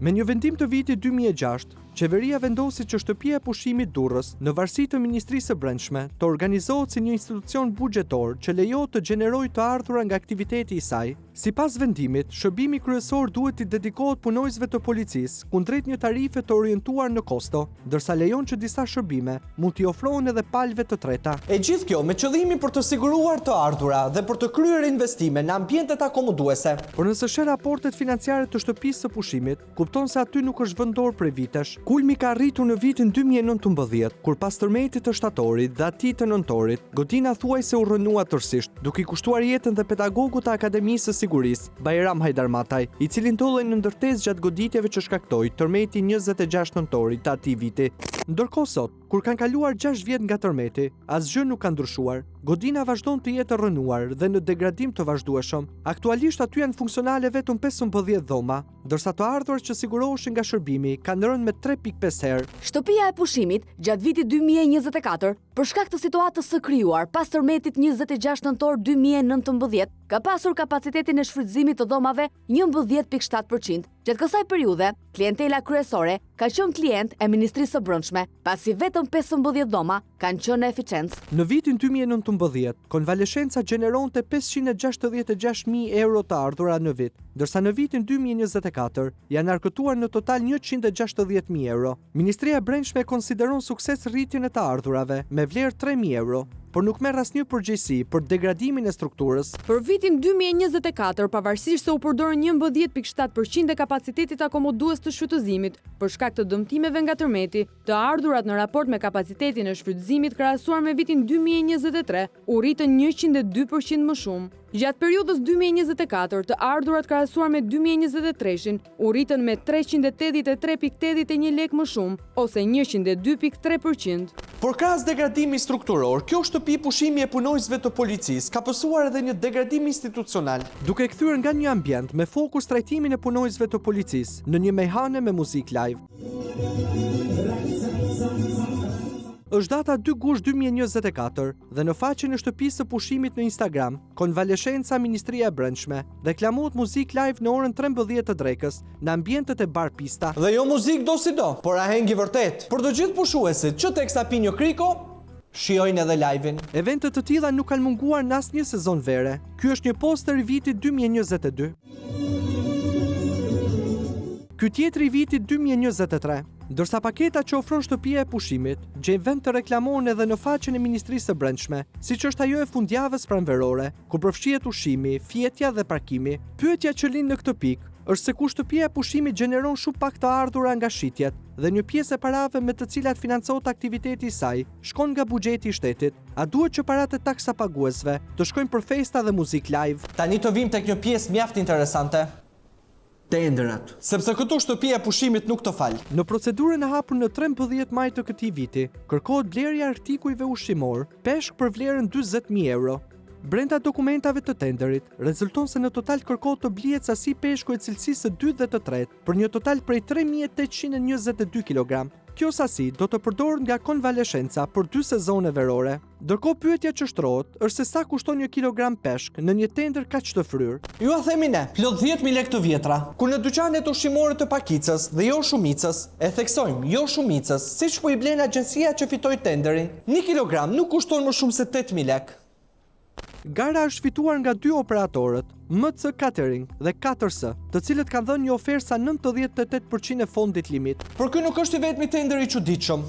S18: Me një vendim të vitit 2006, qeveria vendosi që shtëpia e pushimit Durrës, në varësi të Ministrisë së Brendshme, të organizohet si një institucion buxhetor që lejohet të gjenerojë të ardhura nga aktiviteti i saj. Sipas vendimit, shërbimi kryesor duhet të dedikohet punojësve të policisë, kundrejt një tarife të orientuar në kosto, ndërsa lejon që disa shërbime mund t'i ofrohen edhe palëve të treta.
S19: E gjithë kjo me qëllimin për të siguruar të ardhura dhe për të kryer investime në ambientet akomoduese.
S18: Por nëse sheh raportet financiare të shtëpisë së pushimit, kupton se aty nuk është vendor prej vitesh. Kulmi ka arritur në vitin 2019, kur pas tërmetit të shtatorit dhe atij të nëntorit, godina thuajse u rrënua tërësisht, duke i kushtuar jetën dhe pedagogut të Akademisë së Sigurisë, Bajram Hajdarmataj, i cili ndodhej në ndërtesë gjatë goditjeve që shkaktoi tërmeti 26 nëntorit të atij viti. Ndërkohë sot, kur kanë kaluar 6 vjet nga tërmeti, asgjë nuk ka ndryshuar. Godina vazhdon të jetë rrënuar dhe në degradim të vazhdueshëm. Aktualisht aty janë funksionale vetëm 15 dhoma, ndërsa të ardhurat që siguroheshin nga shërbimi kanë rënë me 3.5 herë.
S20: Shtëpia e pushimit gjatë vitit 2024, për shkak të situatës së krijuar pas tërmetit 26 nëntor 2019, ka pasur kapacitetin e shfrytëzimit të dhomave 11.7%. Gjatë kësaj periudhe, klientela kryesore ka qenë klient e Ministrisë së Brendshme, pasi vetëm 15 dhoma kanë qenë eficiencë.
S18: Në vitin 2019, konvaleshenca gjeneronte 566.000 euro të ardhura në vit, ndërsa në vitin 2024 janë arkëtuar në total 160.000 euro. Ministria e Brendshme konsideron sukses rritjen e të ardhurave me vlerë 3.000 euro, por nuk merr asnjë përgjegjësi për degradimin e strukturës.
S21: Për vitin 2024, pavarësisht se u përdorën 11.7% e kapacitetit akomodues të shfrytëzimit, për shkak të dëmtimeve nga tërmeti, të ardhurat në raport me kapacitetin e shfrytëzimit krahasuar me vitin 2023 u rritën 102% më shumë. Gjatë periudhës 2024, të ardhurat krahasuar me 2023-shin u rritën me 383.81 lek më shumë, ose 102.3%.
S19: Por krahas degradimi strukturor, kjo shtëpi pushimi e punojësve të policisë ka pësuar edhe një degradim institucional.
S18: Duke kthyer nga një ambient me fokus trajtimin e punojësve të policisë në një mejhane me muzikë live. Është data 2 gusht 2024 dhe në faqen e shtëpisë së pushimit në Instagram, konvaleshenca Ministria e Brendshme reklamohet muzikë live në orën 13 të drekës në ambientet e bar pista.
S19: Dhe jo muzikë do si do, por ahengi vërtet. Për të gjithë pushuesit që teksa Pinjo Kriko, shijojnë edhe live-in.
S18: Eventet të tilla nuk kanë munguar në asnjë sezon vere. Ky është një poster i vitit 2022. Ky tjetri i vitit 2023. Ndërsa paketa që ofron shtëpia e pushimit gjejnë vend të reklamohen edhe në faqen e Ministrisë së Brendshme, siç është ajo e fundjavës pranverore, ku përfshihet ushqimi, fjetja dhe parkimi. Pyetja që lind në këtë pikë është se ku shtëpia e pushimit gjeneron shumë pak të ardhura nga shitjet dhe një pjesë e parave me të cilat financohet aktiviteti i saj shkon nga buxheti i shtetit. A duhet që paratë e taksapaguesve të shkojnë për festa dhe muzikë live?
S19: Tani të vim tek një pjesë mjaft interesante. Tenderat. Sepse këtu shtëpia e pushimit nuk të fal.
S18: Në procedurën e hapur në 13 maj të këtij viti, kërkohet blerja e artikujve ushqimor, peshk për vlerën 40.000 euro. Brenda dokumentave të tenderit, rezulton se në total kërkohet të blihet sasi peshku e cilësisë së 2 dhe të 3, për një total prej 3.822 kg. Kjo sasi do të përdorur nga konvaleshenca për 2 sezone verore. Ndërkohë pyetja që shtrohet është se sa kushton 1 kilogram peshk në një tender kaq të fryrë.
S19: Ju a themi ne, plot 10.000 lekë të vjetra, kur në dyqanet ushqimore të Pakicës dhe jo Shumicës, e theksojmë jo Shumicës, siç po i blen agjencia që fitoi tenderin, 1 kilogram nuk kushton më shumë se 8.000 lekë.
S18: Gara është fituar nga 2 operatorët, MC Catering dhe 4S, të cilët kanë dhënë një ofertë sa 98% e fondit limit.
S19: Por ky nuk është i vetmi tender i çuditshëm.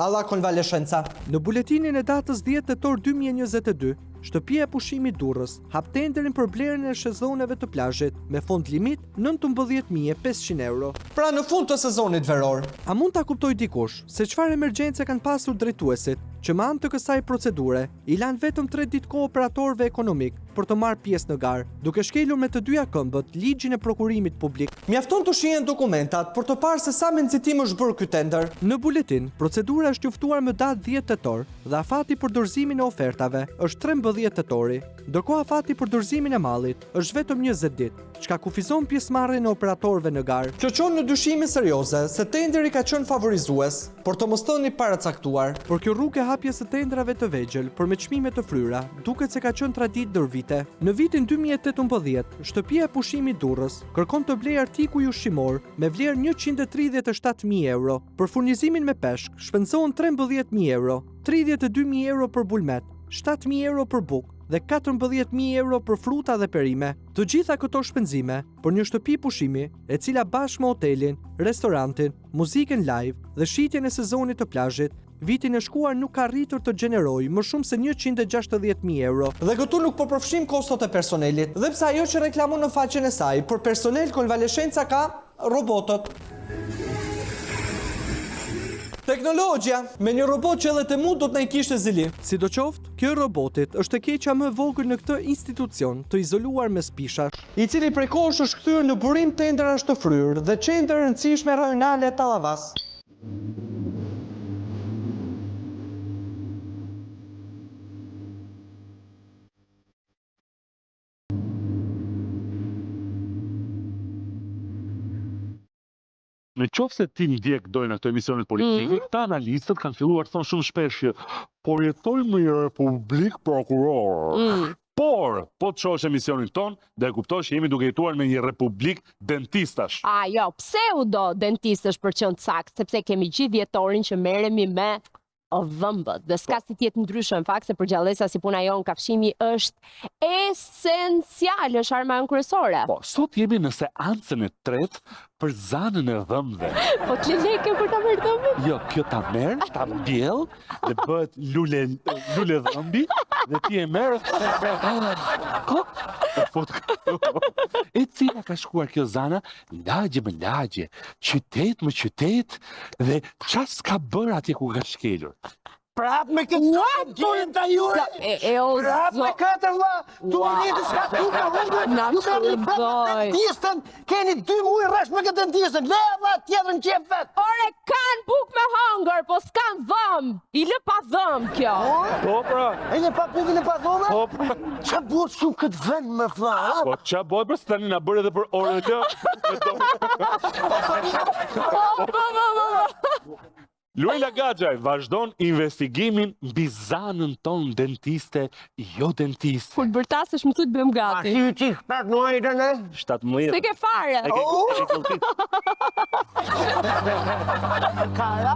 S19: Alla konvaleshenca.
S18: Në buletinin e datës 10 tetor 2022, shtëpia e pushimit Durrës hap tenderin për blerjen e shezoneve të plazhit me fond limit 19.500 euro.
S19: Pra në fund të sezonit veror.
S18: A mund ta kuptoj dikush se çfarë emergjence kanë pasur drejtuesit që me anë të kësaj procedure i lanë vetëm 3 ditë kohë operatorëve ekonomik për të marrë pjesë në garë, duke shkelur me të dyja këmbët ligjin e prokurimit publik.
S19: Mjafton të shihen dokumentat për të parë se sa me nxitim është bërë ky tender.
S18: Në buletin, procedura është njoftuar më datë 10 tetor dhe afati për dorëzimin e ofertave është 13 tetori, ndërkohë afati për dorëzimin e mallit është vetëm 20 ditë, çka kufizon pjesëmarrjen e operatorëve në garë.
S19: Kjo çon në dyshime serioze se tenderi ka qenë favorizues, por të mos thëni paracaktuar.
S18: Por kjo rrugë e hapjes së tenderave të vegjël për me çmime të fryra, duket se ka qenë traditë ndër vite. Në vitin 2018, shtëpia e pushimit Durrës kërkon të blejë artikuj ushqimor me vlerë 137.000 euro. Për furnizimin me peshk shpenzohen 13.000 euro, 32.000 euro për bulmet, 7.000 euro për bukë dhe 14.000 euro për fruta dhe perime. Të gjitha këto shpenzime për një shtëpi pushimi, e cila bashkë me hotelin, restorantin, muzikën live dhe shitjen e sezonit të plazhit, vitin e shkuar nuk ka arritur të gjenerojë më shumë se 160.000 euro.
S19: Dhe këtu nuk po përfshim kostot e personelit, dhe pse ajo që reklamon në faqen e saj për personel konvaleshenca ka robotët. Teknologjia, me një robot që edhe të mund do të ne kishte zili.
S18: Sidoqoftë, kjo robotit është e keqja më e vogël në këtë institucion të izoluar mes pisha,
S19: i cili prej kohësh është kthyer në burim tenderash të fryrë dhe qendër e rëndësishme rajonale Tallavas.
S3: Në qoftë se ti ndjek dojnë në këto emisionet politike, këta analistët kanë filluar të thonë shumë shpesh që por jetojmë në një republik prokuror. Por, po të shohësh emisionin ton, dhe kuptosh që jemi duke jetuar në një republik dentistash.
S2: Jo, pseudo dentistash për qenë sakt, sepse kemi gjithë vjetorin që merremi me dhëmbët, dhe s'ka si tjetë ndryshëm, në fakt se për gjallësa si puna jonë kafshimi është esencial, është arma kryesore.
S3: Po, sot jemi në seancën e tretë për zanën e dhëmbëve.
S2: Po të leke për ta merr dhëmbët?
S3: Jo, kjo ta merr, ta mbjell dhe bëhet lule dhëmbi dhe ti e merr e cila ka shkuar kjo zana lagje më lagje, qytet më qytet dhe ças ka bër atje ku ka shkelur.
S4: Prap me këtë gjenta jure! Prap me këtë vla! Tu një të shka tu me hundur! Ju me një prap me dentistën! Keni 2 muaj rresh me këtë dentistën! Le vla tjetër në qep vet!
S2: Ore, kanë buk me hangër, po s'kan dhëmb! I lë pa dhëmb kjo!
S3: Po pra!
S4: E le pa buk i le pa dhëmb?
S3: Po pra!
S4: Qa bot shumë këtë vend me vla?
S3: Po qa bot për së tani na bërë edhe për orë të Luela Gaxhaj vazhdon investigimin mbi zanën ton dentiste, jo dentiste.
S2: Kur bërtasësh më thuj të bëjmë gati.
S4: A si u qik 7 muaj të ne?
S3: 17.
S2: Se ke fare.
S4: Kara!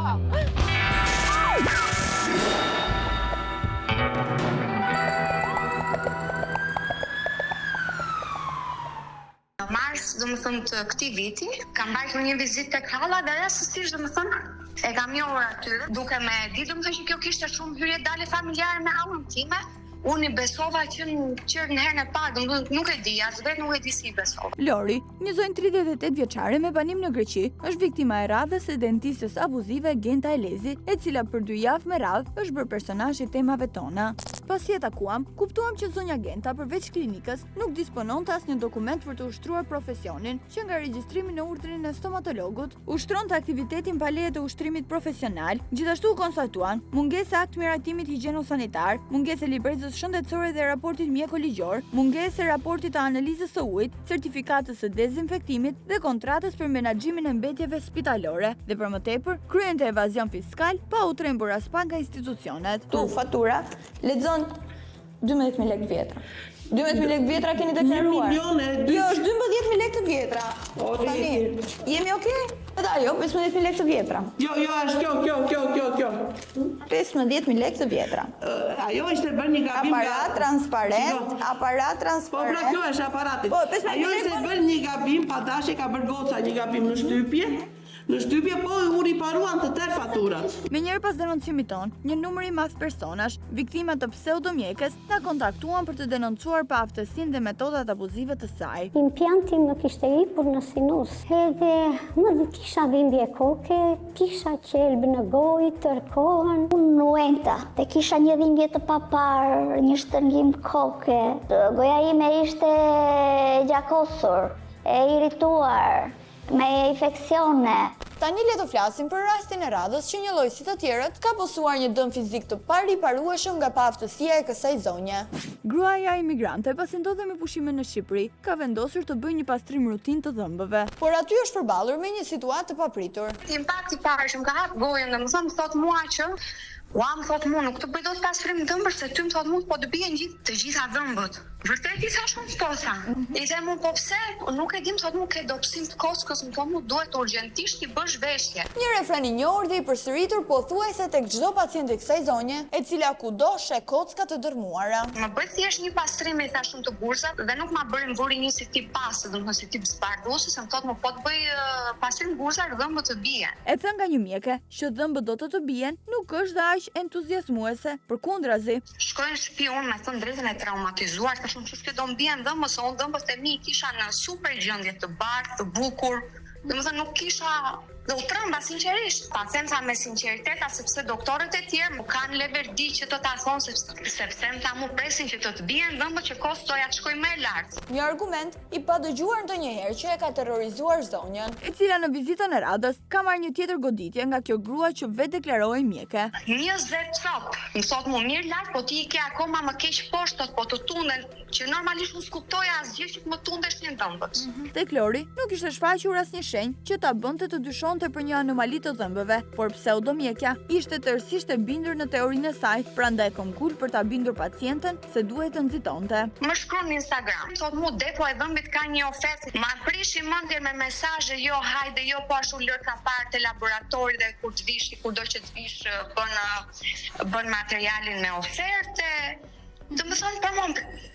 S15: Në mars, domethënë të këtij viti, kam bërë një vizitë tek halla dhe rastësisht domethënë e kam njohur aty, duke me ditur domethënë që kjo kishte shumë hyrje dale familjare me anën time. Unë i besova që në herën e parë, nuk e di, as vetë nuk e di si i besova.
S21: Lori, një zonjë 38 vjeçare me banim në Greqi, është viktima e radhës së dentistës abuzive Genta Elezi, e cila për 2 javë me radhë është bërë personazh i temave tona. Pasi e takuam, kuptuam që zonja Genta përveç klinikës nuk dispononte asnjë dokument për të ushtruar profesionin, që nga regjistrimi në urdhrin e stomatologut ushtronte aktivitetin pa leje të ushtrimit profesional. Gjithashtu konstatuan mungesë e akt miratimit higjieno-sanitar, mungesë e librezës shëndetësore dhe raportit mjeko-ligjor, mungesë e raportit të analizës së ujit, certifikatës së dezinfektimit dhe kontratës për menaxhimin e mbetjeve spitalore dhe për më tepër kryente evazion fiskal pa u trembur as pak nga institucionet.
S14: Tu fatura lexon 12.000 lekë vjetra. 12.000 lekë vjetra keni deklaruar. Jo, është 12.000 lekë të vjetra. Tani, jemi okay? Jo, 15.000 lekë të vjetra.
S12: Jo, është kjo.
S14: 15.000 lekë të vjetra.
S12: Ajo ishte bërë një gabim
S14: aparat transparent.
S12: Po, pra kjo është aparati. Ajo ishte bërë një gabim, pa dashje ka bërë goca një gabim në shtypje.
S11: Në shtypje po u riparuan të tërë faturat.
S22: Me njërë pas denoncimit ton, një numër i madh personash, viktima të pseudomjekës, na kontaktuan për të denoncuar pa aftësinë dhe metodat abuzive të saj.
S23: Impjanti më kishte hipur në sinus, edhe më kisha dhimbje koke, kisha qelbë në gojë, tërkohën. Unë nuenta, dhe kisha një dhimbje të papar, një shtërngim koke. Goja ime ishte gjakosur, e irrituar, me infeksione.
S6: Tani le të flasim për rastin e radhës që një lloj si të tjerët ka posuar një dëm fizik të pariparueshëm nga paaftësia e kësaj zonje.
S22: Gruaja imigrante, pasi ndodhe me pushime në Shqipëri, ka vendosur të bëjë një pastrim rutin të dhëmbëve.
S6: Por aty është përballur me një situatë të papritur.
S8: Impakti i parë që më ka hap gojën, domethënë thot mua që më thot mua, nuk të bëj dot pastrim dëmbësh, se ty më thot mua po të bien të gjitha dhëmbët. Vërtet I thash unë po tha. I them unë po pse? Nuk e di, më thot mua ke dobësim të kockës, më thot mua duhet urgjentisht I bësh veshje.
S6: Një refren I njohur dhe I përsëritur pothuajse tek çdo pacient I kësaj zonje, e cila kudo sheh kocka të dërmuara.
S8: Më bëj thjesht një pastrim, I thash unë të bursat dhe nuk ma bëri vuri një si tip pastë, domethënë si tip zbardhuesi, se më thot më po të bëj pastrim bursar dhëmbët të bien.
S22: E thënë nga një mjeke që dhëmbët do të bien, nuk është dhe aq entuziazmuese, përkundrazi.
S8: Shkojnë në shtëpi unë me thënë drejtën e traumatizuar, tash unë ç'është do mbien dhëmbës, se unë dhëmbët e mi kisha në super gjendje të bardhë, të bukur. Domethënë nuk kisha dhe u trëmba sinqerisht. Ta them tha me sinqeritet, sepse doktorët e tjerë më kanë leverdi që të ta thonë sepse më tha mu presin që të bien dhëmbët që kostoja të shkoj më lart.
S6: Një argument I padëgjuar ndonjëherë që e ka terrorizuar zonjën,
S22: e cila në vizitën e radhës ka marrë një tjetër goditje nga kjo grua që vetë deklarohej mjeke.
S8: 20 cop. Më thot mu mirë lart, po ti I ke akoma më keq poshtë, po të tunden, që normalisht unë s'kuptoja asgjë që të më tundesh një dhëmbët.
S22: Tek Lori nuk ishte shfaqur asnjë shenjë që ta bënte të dyshonte për një anomali të dhëmbëve, por pseudomjekja ishte tërësisht e bindur në teorinë e saj, prandaj kom kul për ta bindur pacienten se duhet të nxitonte.
S8: Më shkruan në Instagram, thot mu depo e dhëmbit ka një ofertë, ma prishi mendjen me mesazhe, jo hajde, jo po ashtu lër ka parë te laboratori dhe kur të vish, kudo që të vish bën materialin me oferte. Domethënë për momentin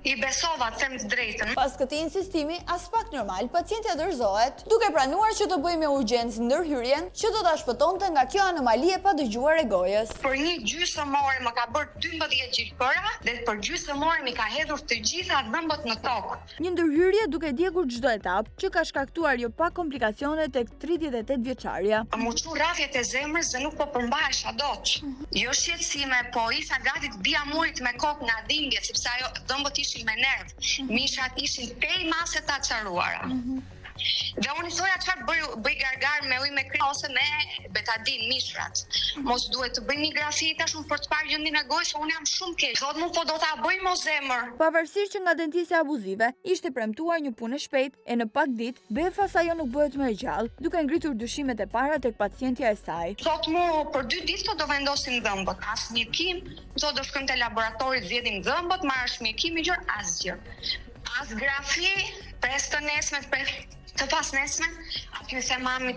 S8: I besova të them të drejtën.
S6: Pas këtij insistimi, as pak normal, pacientja dorëzohet, duke pranuar që të bëjë me urgjencë ndërhyrjen që do ta shpëtonte nga kjo anomali e padëgjuar e gojës.
S8: Për një gjysmë ore më ka bërë 12 gjilpëra dhe për gjysmë ore mi ka hedhur të gjitha dhëmbët në tokë.
S22: Një ndërhyrje duke djegur çdo etapë që ka shkaktuar jo pa komplikacione tek 38 vjeçaria.
S8: Më çu rrafjet e zemrës dhe nuk po përmbahesha dot. Jo shqetësime, po isha gati të bija murit me kokë nga dhimbje, sepse ajo dhëmbët ishin me nerv, mishat ishin pej mase të acaruara. Dhe unë I thoja çfarë bëj gargar me ujë me krem ose me betadin mishrat. Mos duhet të bëj një grafi tash unë për të parë gjendjen e gojës, unë jam shumë keq. Thot mu po do ta bëj mo zemër.
S22: Pavarësisht që nga dentistja abuzive ishte premtuar një punë shpejt e në pak ditë befas ajo nuk bëhet më e gjallë, duke ngritur dyshimet e para tek pacientja e saj.
S8: Thot mu për 2 ditë do vendosim dhëmbët, as mjekim, do shkojmë te laboratori të zgjedhim dhëmbët, marrësh mjekim I gjë asgjë. As grafi, pres të nesme, të pas nesme, aty se mami,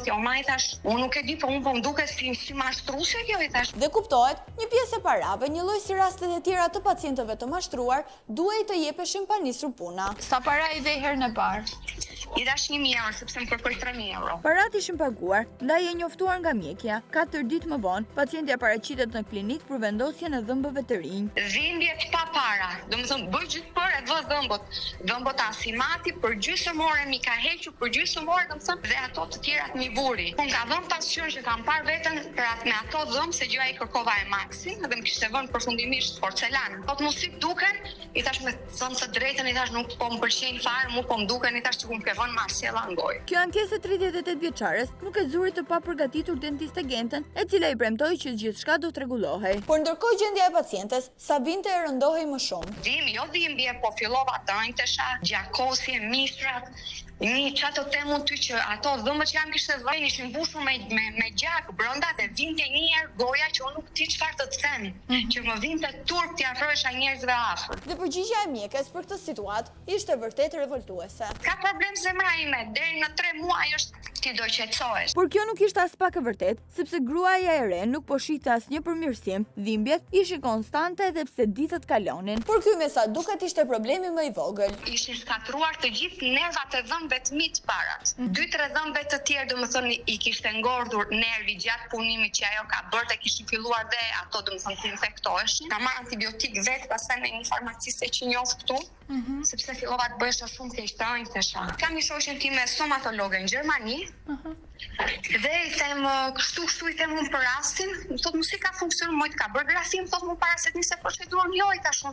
S8: jo ma I thash, unë nuk e di, po unë po më duket si mashtruese kjo I thash.
S6: Dhe kuptohet, një pjesë e parave, një lloj si rastet e tjera të pacientëve të mashtruar, duhej të jepeshin pa nisur puna.
S8: Sa para I vej herën e parë? I dash 1.000 euro, sepse më kërkoj 3.000 euro.
S22: Parat ishin paguar, ndaj e njoftuar nga mjekja. 4 ditë më vonë, pacientja paraqitet në klinikë për vendosjen e dhëmbëve të rinj.
S8: Dhimbjet pa para, domethënë bëj gjykpër e vë dhëmbët. Dhëmbët asimati për gjysmë ore mi ka hequr për gjysmë ore, domethënë dhe ato të tjerat mi vuri. Unë ka dhënë pasqyrë që kam parë veten për me ato dhëmbë se gjëja I kërkova e maksin, dhe më kishte vënë përfundimisht porcelan. Po të mos I duken, I thash me thënë të drejtën, I thash nuk po më pëlqejnë fare, mu po më duken, I thash sikur më ke vënë marsjella në gojë.
S22: Kjo ankesë 38 vjeçares nuk e zuri të papërgatitur dentiste Genten, e cila I premtoi që gjithçka do të rregullohej.
S6: Por ndërkohë gjendja e pacientes sa vinte e rëndohej më shumë.
S8: Dhimbje, po fillova dënjtesha, gjakosje, mishrat. Një qatë të temu ty që ato dhëmbët që jam kishte vënë ishin mbushur me gjak brenda dhe vinte një herë goja që unë nuk di çfarë të them, që më vinte turp t'i afrohesha njerëzve afër.
S6: Dhe përgjigjja e mjekës për këtë situatë ishte vërtet revoltuese.
S8: Ka problem zemra ime, deri në 3 muaj është ti do qetësohesh.
S22: Por kjo nuk ishte as pak e vërtet, sepse gruaja e re nuk po shihte asnjë përmirësim, dhimbjet ishin konstante edhe pse ditët kalonin.
S6: Por ky me sa duket ishte problemi më I vogël.
S8: Ishin shkatruar të gjithë nervat e dhëmbëve vetmit parat. 2-3 dhëmbë të tjerë, domethënë i kishte ngordhur nervi gjatë punimit që ajo ka bërë, kishin filluar dhe ato domethënë të infektoheshin. Ka marrë antibiotik vetë pastaj me një farmaciste që njoh këtu, sepse fillova të bëhesha shumë keq, thesha. Kam një shoqen time stomatologe në Gjermani. Dhe i them kështu i them unë për rastin, thotë mos i ka funksionuar, mojt ka bërë grafim, thotë më para se të nisë procedurën, jo i tash.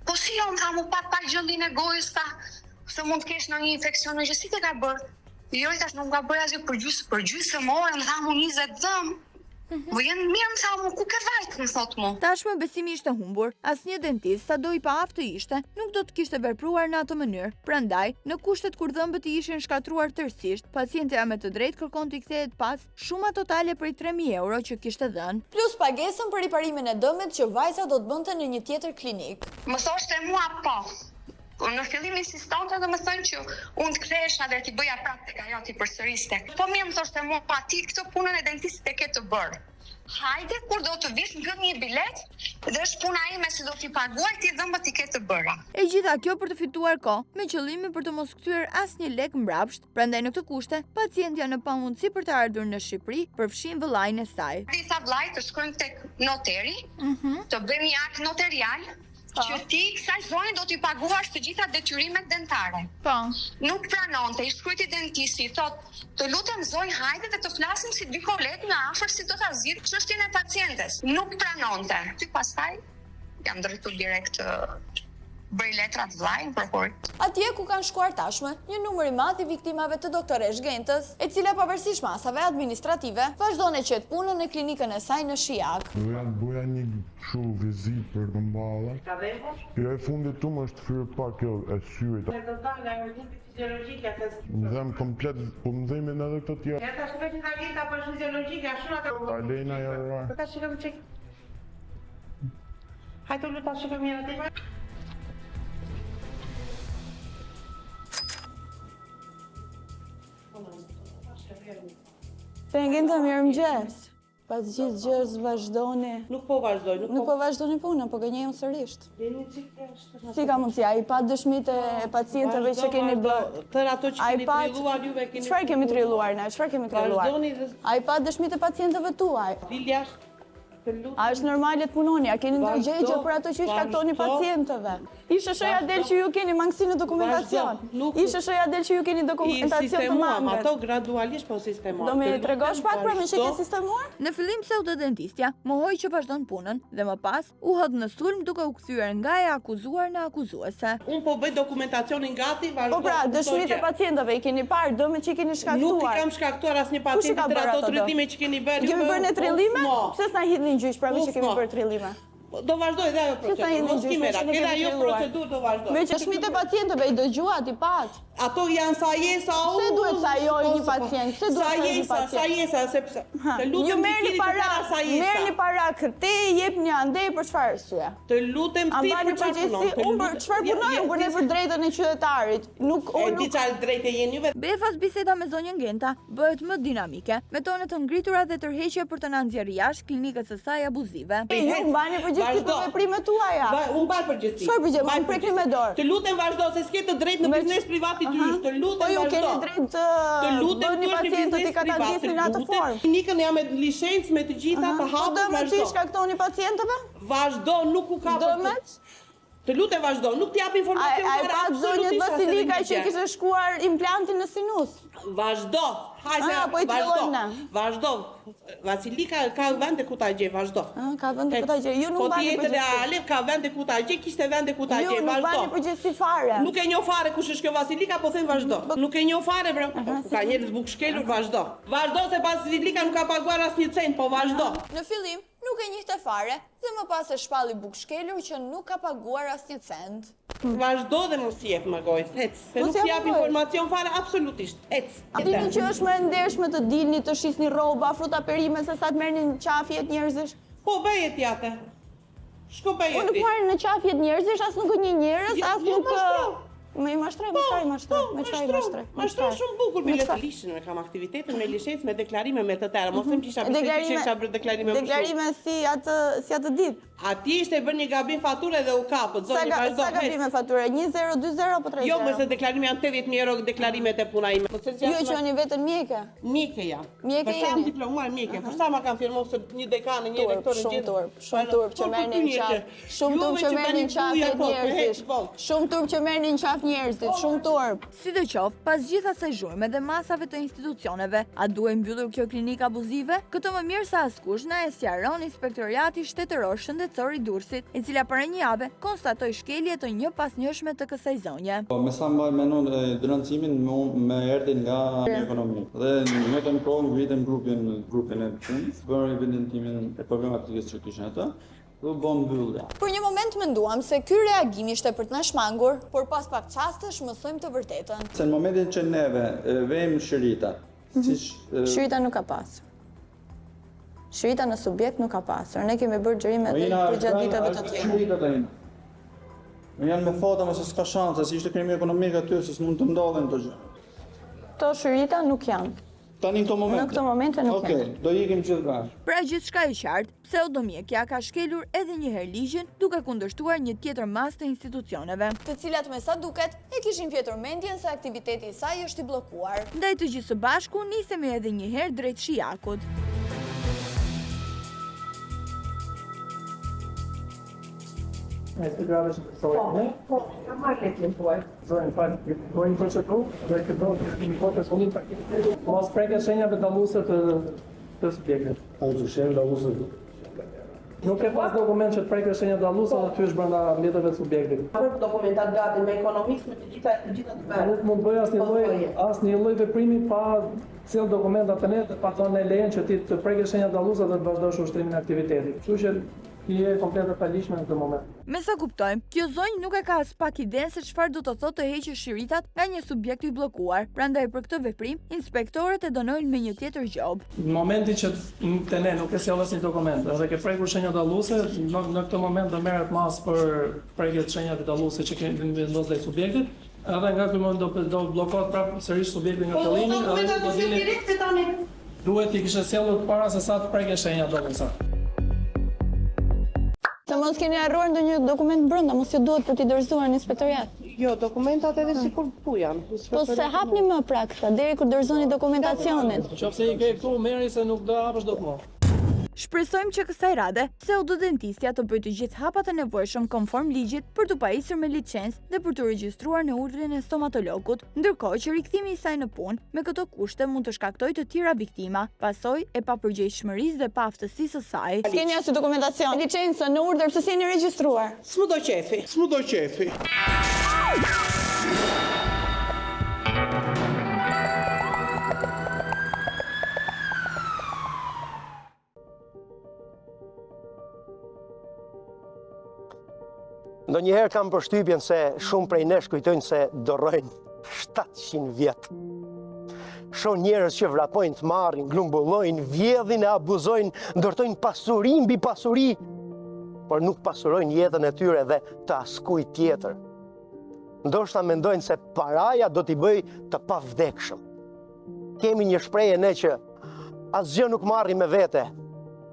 S8: Po si jo, më tha mu pa gjëllin e gojës, ta se mund të kesh në një infekcion në gjësit e ka bërë. Jo i tash nuk ka bërë asgjë për gjysmë ore, më tha mu 20 dhëmë. Po jenë mirë, më tha mu, ku ke vajtë, më thotë mu.
S22: Tashmë besimi ishte humbur, asnjë dentist, sado i paaftë ishte, nuk do të kishte vepruar në atë mënyrë. Prandaj, në kushtet kur dhëmbët i ishin shkatruar tërësisht, pacientja me të drejtë kërkon t'i kthehet pas shuma totale prej 3.000 euro që kishte dhënë, plus pagesën për riparimin e dëmit që vajza do të bënte në një tjetër klinik.
S8: Më thoshte mua po. Në fillim insistonte dhe më thënë që unë të kthehesha dhe t'i bëja praktika, jo t'i përsëriste. Po mirë më thoshte mua, ti këtë punën e dentistit e ke të bërë. Hajde, kur do të vish ngë një bilet, dhe është puna ime si do t'i paguaj, ti dhëmbët i ke të bëra.
S22: E gjitha kjo për të fituar kohë, me qëllimin për të mos kthyer asnjë lek mbrapsht, prandaj në këtë kushte, pacientja në pamundësi për të ardhur në Shqipëri përfshin vëllain e saj.
S8: Ti tha vllai të shkojmë tek noteri, të bëjmë një akt notarial, që ti kësaj zoni do t'i paguash të gjitha detyrimet dentare.
S22: Po.
S8: Nuk pranonte, i shkruajti dentisti, thot, të lutem zonjë, hajde dhe të flasim si 2 kolegë në afër si do ta zgjidh çështjen e pacientes. Nuk pranonte. Ty pastaj jam drejtuar direkt bëri letrat vllajin prokurorit.
S22: Atje ku kanë shkuar tashmë, një numër i madh i viktimave të doktoresh Gentës, e cila pavarësisht masave administrative, vazhdon e qet punën në klinikën e saj në Shijak.
S16: Bëja një kështu vizit për të mballa.
S11: Ka vepur?
S16: Jo, e fundit tu më është fyrë pak kjo e syrit.
S11: Ne do të nga urgjenti fiziologjike atë.
S16: Më dhem komplet, po më dhejmë edhe këtë tjerë.
S11: Ja tash vetë nga gjenta për fiziologjike, ashtu na ka.
S16: Alena jarra.
S11: Po tash shikojmë çik. Hajde lu tash shikojmë një atë.
S22: Pengen të mirë mëgjes. Pas gjithë gjës vazhdoni.
S11: Nuk po vazhdoj.
S22: Nuk po vazhdoni punën, po gënjejmë sërisht. Si ka mundësi, a i pat dëshmit e pacientëve që keni bërë?
S11: Tërë ato që keni trilluar juve keni...
S22: Qëfar kemi trilluar ne? Qëfar kemi trilluar? A i pat dëshmit e pacientëve tuaj?
S11: Diljash,
S22: A është normale të punoni, a keni ndërgjegje për ato që i shkaktoni pacientëve? Ishte shoja del që ju keni mangësi në dokumentacion. Ishte shoja del që ju keni dokumentacion të mangët.
S11: Ato gradualisht po sistemuar.
S22: Do me tregosh pak pra me që ke sistemuar? Në fillim pseudodentistja mohoi që vazhdon punën dhe më pas u hëdh në sulm duke u kthyer nga e akuzuar në akuzuese.
S11: Unë po bëj dokumentacionin gati, vazhdo.
S22: Po pra, dëshmitë e pacientëve i keni parë, dëmet që i keni shkaktuar.
S11: Nuk i kam shkaktuar asnjë pacient të ato trillime që keni bërë.
S22: Kemi bërë ne trillime? Pse s'na hidhni në gjyq pra me që kemi bërë trillime?
S11: Do vazhdoj dhe ajo procedurë, mos kimera, edhe ajo procedurë do vazhdoj.
S22: Me që dëshmitë e pacientëve i dëgjuat i pat.
S11: Ato janë sajesa u...
S22: Pse duhet sajoj një pacient? Pse duhet sajoj një pacient?
S11: Sajesa, sepse... Të
S22: Ju
S11: lutem
S22: merrni para këte, jep një andej për çfarë arsye?
S11: Të lutem ti për çfarë punon?
S22: Unë për çfarë punoj? Unë për ne për drejtën e qytetarit. Nuk
S11: e di çfarë drejtë jeni juve.
S22: Befas biseda me zonjën Genta bëhet më dinamike, me tone të ngritura dhe tërheqje për të na nxjerrë jashtë klinikës së saj abuzive. Ju mbani përgjegjësi për veprimet tuaja.
S11: Unë mbaj përgjegjësi.
S22: Çfarë përgjegjësi? Unë prekni me dorë.
S11: Të lutem vazhdo se s'ke të drejtë në biznes privat i tyre. Të lutem
S22: vazhdo. Po ju keni drejt të bëni pacientët i katadisni në atë formë.
S11: Klinikën jam me licencë me të gjitha të hapur vazhdo.
S22: Dëmet që i shkaktoni pacientëve?
S11: Vazhdo, nuk u ka.
S22: Dëmet?
S11: Të lutem vazhdo, nuk t'jap informacion
S22: fare. A i pat zonjët Vasilika që kishte shkuar implantin në sinus?
S11: Vazhdo. Hajde, vazhdo. Vasilika ka vende ku ta gjej, vazhdo.
S22: Ka vende ku ta gjej. Ju nuk bani
S11: përgjithësi. Po tjetër e Alef ka vende ku ta gjej, kishte vende ku ta gjej, vazhdo. Ju nuk
S22: bani përgjithësi fare.
S11: Nuk e njoh fare kush është kjo Vasilika, po them vazhdo. Nuk e njoh fare, ka njerëz bukshkelur, vazhdo. Vazhdo se Vasilika nuk ka paguar asnjë cent, po vazhdo.
S22: Në fillim nuk e njihte fare dhe më pas e shpalli bukshkelur që nuk ka paguar asnjë cent.
S11: Vazhdo dhe mos jep më gojë, ec. Se nuk jap informacion fare absolutisht, ec.
S22: Dini që është më e ndershme të dilni të shisni rroba, fruta perime se sa të merrni në qafjet njerëzish.
S11: Po bëhet jate. Shko bëhet.
S22: Unë nuk marr në qafjet njerëzish, as nuk një njerëz, as nuk Me i mashtroj,
S11: Mashtroj shumë bukur me letë lishin, me kam aktivitetin, me lishes, me deklarime, me të tëra. Mos them që isha bërë deklarime më shumë.
S22: Deklarime si atë ditë.
S11: Ati ishte bërë një gabim fature dhe u kapët, zoni vazhdo.
S22: Sa gabime fature, 1-0, 2-0 apo 3-0?
S11: Jo, mëse deklarime janë 80.000 euro deklarimet e puna ime.
S22: Jo që janë vetën mjeke?
S11: Mjeke jam.
S22: Mjeke
S11: jam. Jam diplomuar mjeke, për sa ma kam firmosur një dekane, një rektor në gjithë.
S22: Shumë turp që merrni në qafë. Shumë turp që merrni në qafë njerëzit. Shumë turp që merrni në qafë njerëzit, shumë turp. Sidoqoftë, pas gjithë asaj zhurme dhe masave të institucioneve, a duhet mbyllur kjo klinikë abuzive? Këtë më mirë sa askush na e sqaron Inspektorati Shtetëror Shëndetësor i Durrësit, e cila para një jave konstatoi shkelje të njëpasnjëshme të kësaj zonje.
S7: Me sa mbaj mendon dënëncimin me erdhin nga ekonomi. Dhe në të kohë ngritëm grupin e punës, për evidentimin e problematikës që kishin ata.
S22: Për një moment menduam se ky reagim ishte për të na shmangur, por pas pak çastesh mësojmë të vërtetën.
S7: Se në momentin që neve vejmë shërita,
S22: shërita nuk ka pasur. Shërita në subjekt nuk ka pasur. Ne kemi bërë gjërime për gjatë ditëve të tjera.
S7: Janë me fota me se s'ka shanse, si ishte krimi ekonomik aty, se s'mund të ndodhen të gjë.
S22: To shërita nuk janë.
S7: Tani në këto momente?
S22: Në këto momente nuk janë.
S7: Okej, do ikim gjithë bashkë.
S22: Pra gjithçka e qartë, pseudomjekja ka shkelur edhe një herë ligjin, duke kundërshtuar një tjetër mas të institucioneve, të cilat me sa duket e kishin fjetur mendjen se aktiviteti i saj është i bllokuar. Ndaj të gjithë së bashku nisemi edhe një herë drejt Shijakut.
S9: Me të grave që përsojë ne? Po, ka marrë letin tuaj. Zojnë, falë, dojnë procedurë, dhe këto një kote solit aktivitetit. Mos preke shenjave dalluese të subjektit. Ose shenjave dalluese? Nuk e pas dokument që të preke shenja dalluese dhe ty është brenda mjetëve të subjektit.
S11: Për dokumentat gati me ekonomikës me të gjitha të bërë.
S9: Nuk mund bëj asnjë lloj veprimi pa cilë dokumentat të netë, pa thonë e lejen që ti të preke shenja dalluese dhe të vazhdosh ushtrimin e aktivitetit. Kështu që je komplet e palishme në këtë moment.
S22: Me sa kuptojmë, kjo zonjë nuk e ka as pak idenë se çfarë do të thotë të heqë shiritat nga një subjekt i bllokuar. Prandaj për këtë veprim, inspektorët e dënojnë me një tjetër gjobë.
S9: Në momentin që te ne nuk e sjell asnjë dokument, edhe ke prekur shenja dalluese, në këtë moment do merret mas për prekjet shenjave dalluese që kemi vendosur ndaj subjektit. Edhe nga ky moment do bllokohet prapë sërish subjekti nga fillimi, edhe do dilë. Duhet i kishte sjellur para se sa të prekë shenja dalluese.
S22: Se mos keni harruar ndonjë dokument brenda, mos ju duhet për t'i dorëzuar në inspektoriat.
S11: Jo, dokumentat edhe sikur tu janë.
S22: Po se hapni më pra këta, deri kur dorëzoni dokumentacionin.
S9: Qofse i ke këtu, merri se nuk do hapësh dot më.
S22: Shpresojmë që kësaj rade, pseudodentistja të bëjë të gjithë hapat e nevojshëm konform ligjit për të pajisur me licencë dhe për të regjistruar në urdhrin e stomatologut, ndërkohë që rikthimi i saj në punë me këto kushte mund të shkaktojë të tjera viktima, pasojë e papërgjegjshmërisë dhe paaftësisë së saj. Keni asnjë dokumentacion, licencë në urdhër pse s'jeni regjistruar?
S11: S'mu do qefi.
S4: Ndonjëherë kam përshtypjen se shumë prej nesh kujtojnë se dorojnë 700 vjetë. Shoh njerëz që vrapojnë të marrin, glumbullojnë, vjedhin e abuzojnë, ndërtojnë pasuri mbi pasuri, por nuk pasurojnë jetën e tyre dhe të askujt tjetër. Ndoshta mendojnë se paraja do t'i bëj të pavdekshëm. Kemi një shprehje ne që asgjë nuk marrim me vete,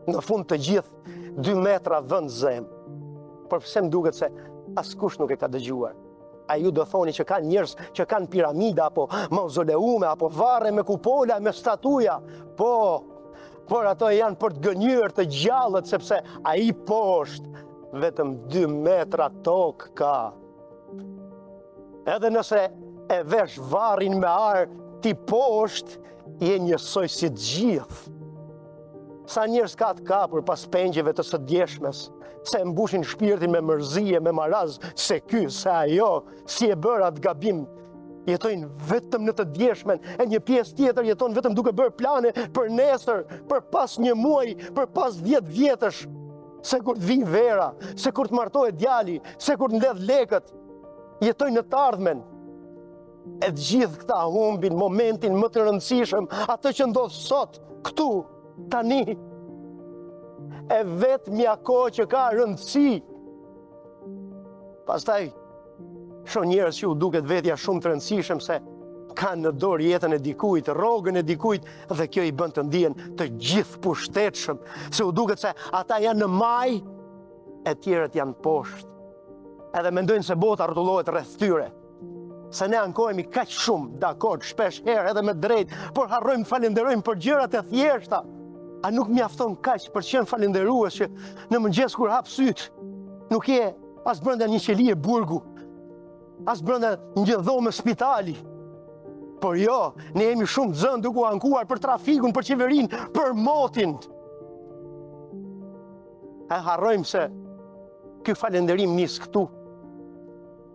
S4: në fund të gjithë 2 metra vend zemë. Por pse më duket se askush nuk e ka dëgjuar. A ju do thoni që kanë njerëz që kanë piramida, apo mauzoleume, apo varre me kupola, me statuja. Por ato janë për të gënjur të gjallët, sepse ai poshtë vetëm 2 metra tokë ka. Edhe nëse e vesh varrin me ar, ti poshtë je njësoj si të gjithë. Sa njerëz ka të kapur pas pengjeve të së djeshmes, se mbushin shpirtin me mërzije, me maraz, se ky, se ajo, si e bërë atë gabim, jetojnë vetëm në të djeshmen, e një pjesë tjetër jeton vetëm duke bërë plane për nesër, për pas një muaj, për pas 10 vjetësh, se kur të vinë vera, se kur të martohet djali, se kur të ndedh lekët, jetojnë në të ardhmen. E të gjithë këta humbin momentin më të rëndësishëm, atë që ndodh sot, këtu, tani, e vetë mja kohë që ka rëndësi. Pastaj, Shoh njerëz që u duket vetja shumë të rëndësishëm se kanë në dorë jetën e dikujt, rrogën e dikujt, dhe kjo i bën të ndihen të gjithë pushtetshëm, se u duket se ata janë në maj, e tjerët janë poshtë. Edhe mendojnë se bota rrotullohet rreth tyre. Se ne ankohemi kaq shumë, dakord, shpesh herë edhe me drejt, por harrojmë falenderojmë për gjërat e thjeshta. A nuk mjafton kaq për të qenë falënderues që në mëngjes kur hap syt, nuk je as brenda një qelie burgu, as brenda një dhomë spitali. Por jo, ne jemi shumë të zënë duke u ankuar për trafikun, për qeverinë, për motin. E harrojmë se ky falënderim nis këtu.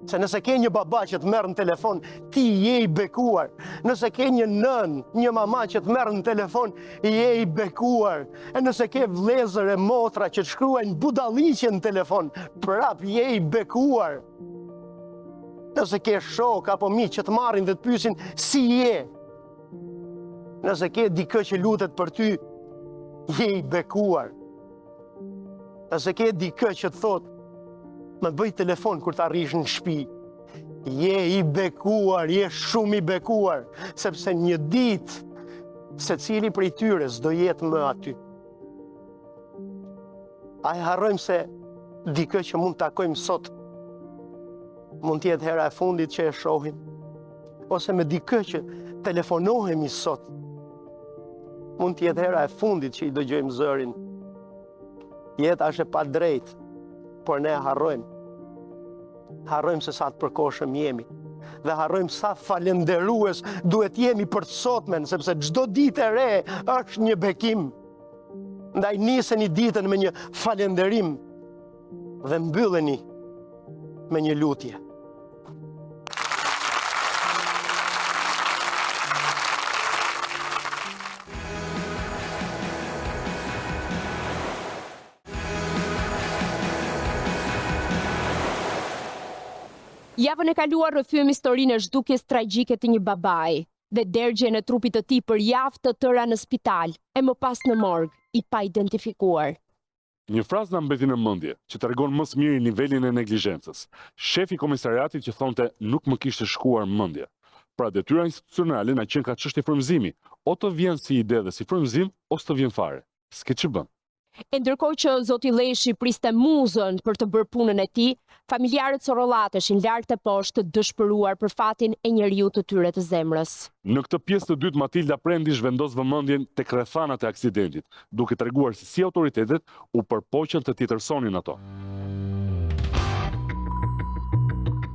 S4: Se nëse ke një baba që të merr në telefon, ti je i bekuar. Nëse ke një nën, një mama që të merr në telefon, je i bekuar. E nëse ke vëllezër e motra që të shkruajnë budalliqe në telefon, prap je i bekuar. Nëse ke shok apo miq që të marrin dhe të pyesin si je. Nëse ke dikë që lutet për ty, je i bekuar. Nëse ke dikë që të thotë më bëj telefon kur të arrish në shtëpi. Je i bekuar, je shumë i bekuar, sepse një ditë secili prej tyre s'do jetë më aty. A e harrojmë se dikë që mund të takojmë sot, mund të jetë hera e fundit që e shohim, ose me dikë që telefonohemi sot, mund të jetë hera e fundit që i dëgjojmë zërin. Jeta është e padrejtë, por ne harrojmë. Harrojmë se sa të përkohshëm jemi. Dhe harrojmë sa falenderues duhet jemi për të sotmen, sepse çdo ditë e re është një bekim. Ndaj niseni ditën me një falenderim dhe mbylleni me një lutje.
S2: Javën e kaluar rrëfyem historinë e zhdukjes tragjike të një babai dhe dergjen e trupit të tij për javë të tëra në spital e më pas në morg, i pa identifikuar.
S3: Një frazë na mbeti në mendje, që tregon më së miri nivelin e neglizhencës. Shefi i komisariatit që thonte nuk më kishte shkuar mendja. Pra detyra institucionale na qenë ka çështje frymëzimi, o të vjen si ide dhe si frymëzim, ose të vjen fare. S'ke që bën.
S2: E ndërkohë që zoti Leshi priste muzën për të bërë punën e tij, familjarët sorollateshin lart e poshtë të dëshpëruar për fatin e njeriu të tyre të zemrës.
S3: Në këtë pjesë të dytë Matilda Prendi zhvendos vëmendjen tek rrethanat e aksidentit, duke treguar se si autoritetet u përpoqën të tjetërsonin ato.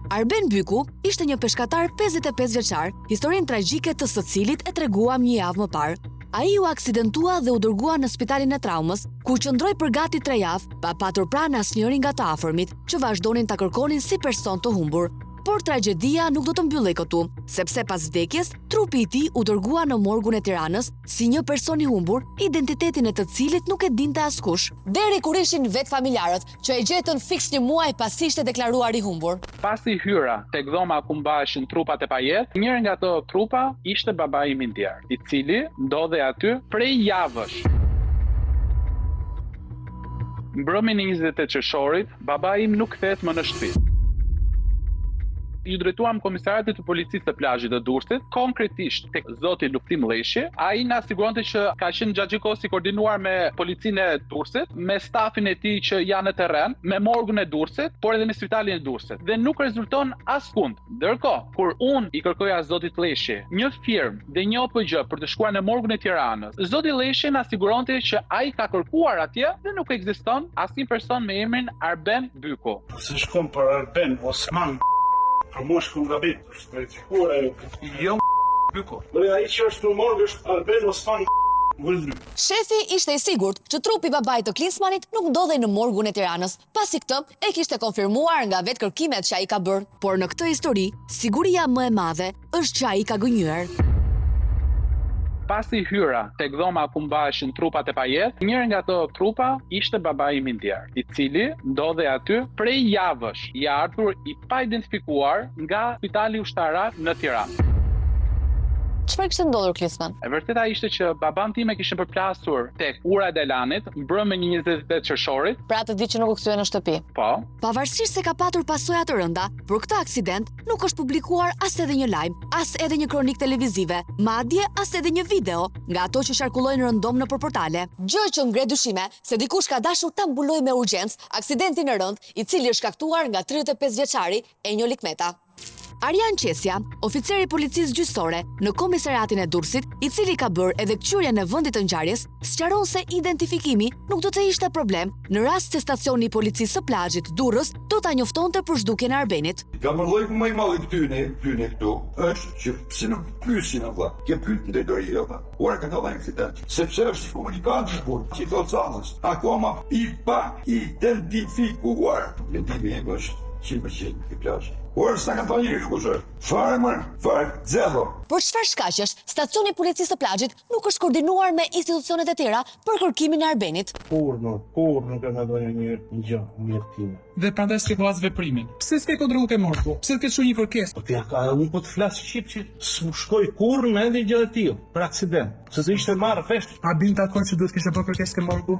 S20: Arben Byku ishte një peshkatar 55 vjeçar, historinë tragjike të së cilit e treguam një javë më parë. Ai u aksidentua dhe u dërgua në spitalin e traumës, ku qëndroi për gati 3 javë, pa patur pranë asnjërin nga të afërmit, që vazhdonin ta kërkonin si person të humbur. Por tragjedia nuk do të mbyllej këtu, sepse pas vdekjes, trupi i tij u dërgua në morgun e Tiranës si një person i humbur, identitetin e të cilit nuk e dinte askush. Deri kur ishin vetë familjarët, që e gjetën fiks një muaj pasi ishte deklaruar i humbur.
S10: Pasi hyra tek dhoma ku mbaheshin trupat e pajet, njëri nga ato trupa ishte babai im i ndjer, i cili ndodhej aty prej javësh. Mbrëmjen e 28 qershorit, babai im nuk kthehet më në shtëpi. Ju drejtuam komisariatit të policisë të plazhit të Durrësit, konkretisht tek zoti Luftim Lleshi. Ai na siguronte që ka qenë gjatë kohës i koordinuar me policinë e Durrësit, me stafin e tij që janë në terren, me morgun e Durrësit, por edhe me spitalin e Durrësit. Dhe nuk rezulton askund. Ndërkohë, kur unë i kërkoja zotit Lleshi një firmë dhe një OPG për të shkuar në morgun e Tiranës, zoti Lleshi na siguronte që ai ka kërkuar atje dhe nuk ekziston asnjë person me emrin Arben Byku.
S1: Se shkon për Arben Osman. Për mosh ku gabit, shpejtëkuar ajo.
S10: Jo, Byku.
S1: Ai që është në morg është Arben Osman.
S20: Shefi ishte i sigurt që trupi babait të Klinsmanit nuk ndodhej në morgun e Tiranës, pasi këtë e kishte konfirmuar nga vetë kërkimet që ai ka bërë. Por në këtë histori, siguria më e madhe është që ai ka gënjur.
S10: Pasi hyra tek dhoma ku mbaheshin trupat e pajet, njëri nga ato trupa ishte babai im i ndjer, i cili ndodhej aty prej javësh, i ardhur i pa identifikuar nga Spitali Ushtarak në Tiranë.
S14: Çfarë kishte ndodhur Klisman?
S10: E vërteta ishte që baban time kishin përplasur tek ura e Delanit mbrëmjen e 28 qershorit.
S14: Pra të ditë që nuk u kthye në shtëpi.
S10: Po.
S20: Pavarësisht se ka patur pasoja të rënda, për këtë aksident nuk është publikuar as edhe një lajm, as edhe një kronik televizive, madje as edhe një video nga ato që qarkullojnë rëndom nëpër portale. Gjë që ngre dyshime se dikush ka dashur ta mbulojë me urgjencë aksidentin e rënd, i cili është shkaktuar nga 35 vjeçari Enjo Likmeta. Arjan Qesja, oficer i policisë gjyqësore në komisariatin e Durrësit, i cili ka bërë edhe kthyrjen në vendit të ngjarjes, sqaron se identifikimi nuk do të ishte problem në rast se stacioni i policisë së plazhit Durrës do ta njoftonte për zhdukjen e Arbenit.
S1: Kamërllojku më i madh i këtyne këtu është që pse nuk pyesin ata. Ke pyet drejtoria ata. Ora ka dalë aksident. Sepse është komunikat shkurt, që do të thallësh, akoma i pa identifikuar. Mendimi im është 100% i plazh. Ora sa ka thënë një kushë. Fare zero.
S20: Për çfarë shkaqesh, stacioni i policisë së plazhit nuk është koordinuar me institucionet e tjera për kërkimin e Arbenit?
S1: Kur nuk e ka dhënë një gjë mirë time.
S9: Dhe prandaj s'ke pas veprimin. Pse s'ke kontrollu ke morku? Pse ke shumë një kërkesë?
S1: Po ti ka unë po të flas shqip që s'u shkoi kurrë në ndonjë gjë të tillë për aksident. Se ishte marrë fesht.
S9: A bin të atë që duhet kishte bërë kërkesë ke morku?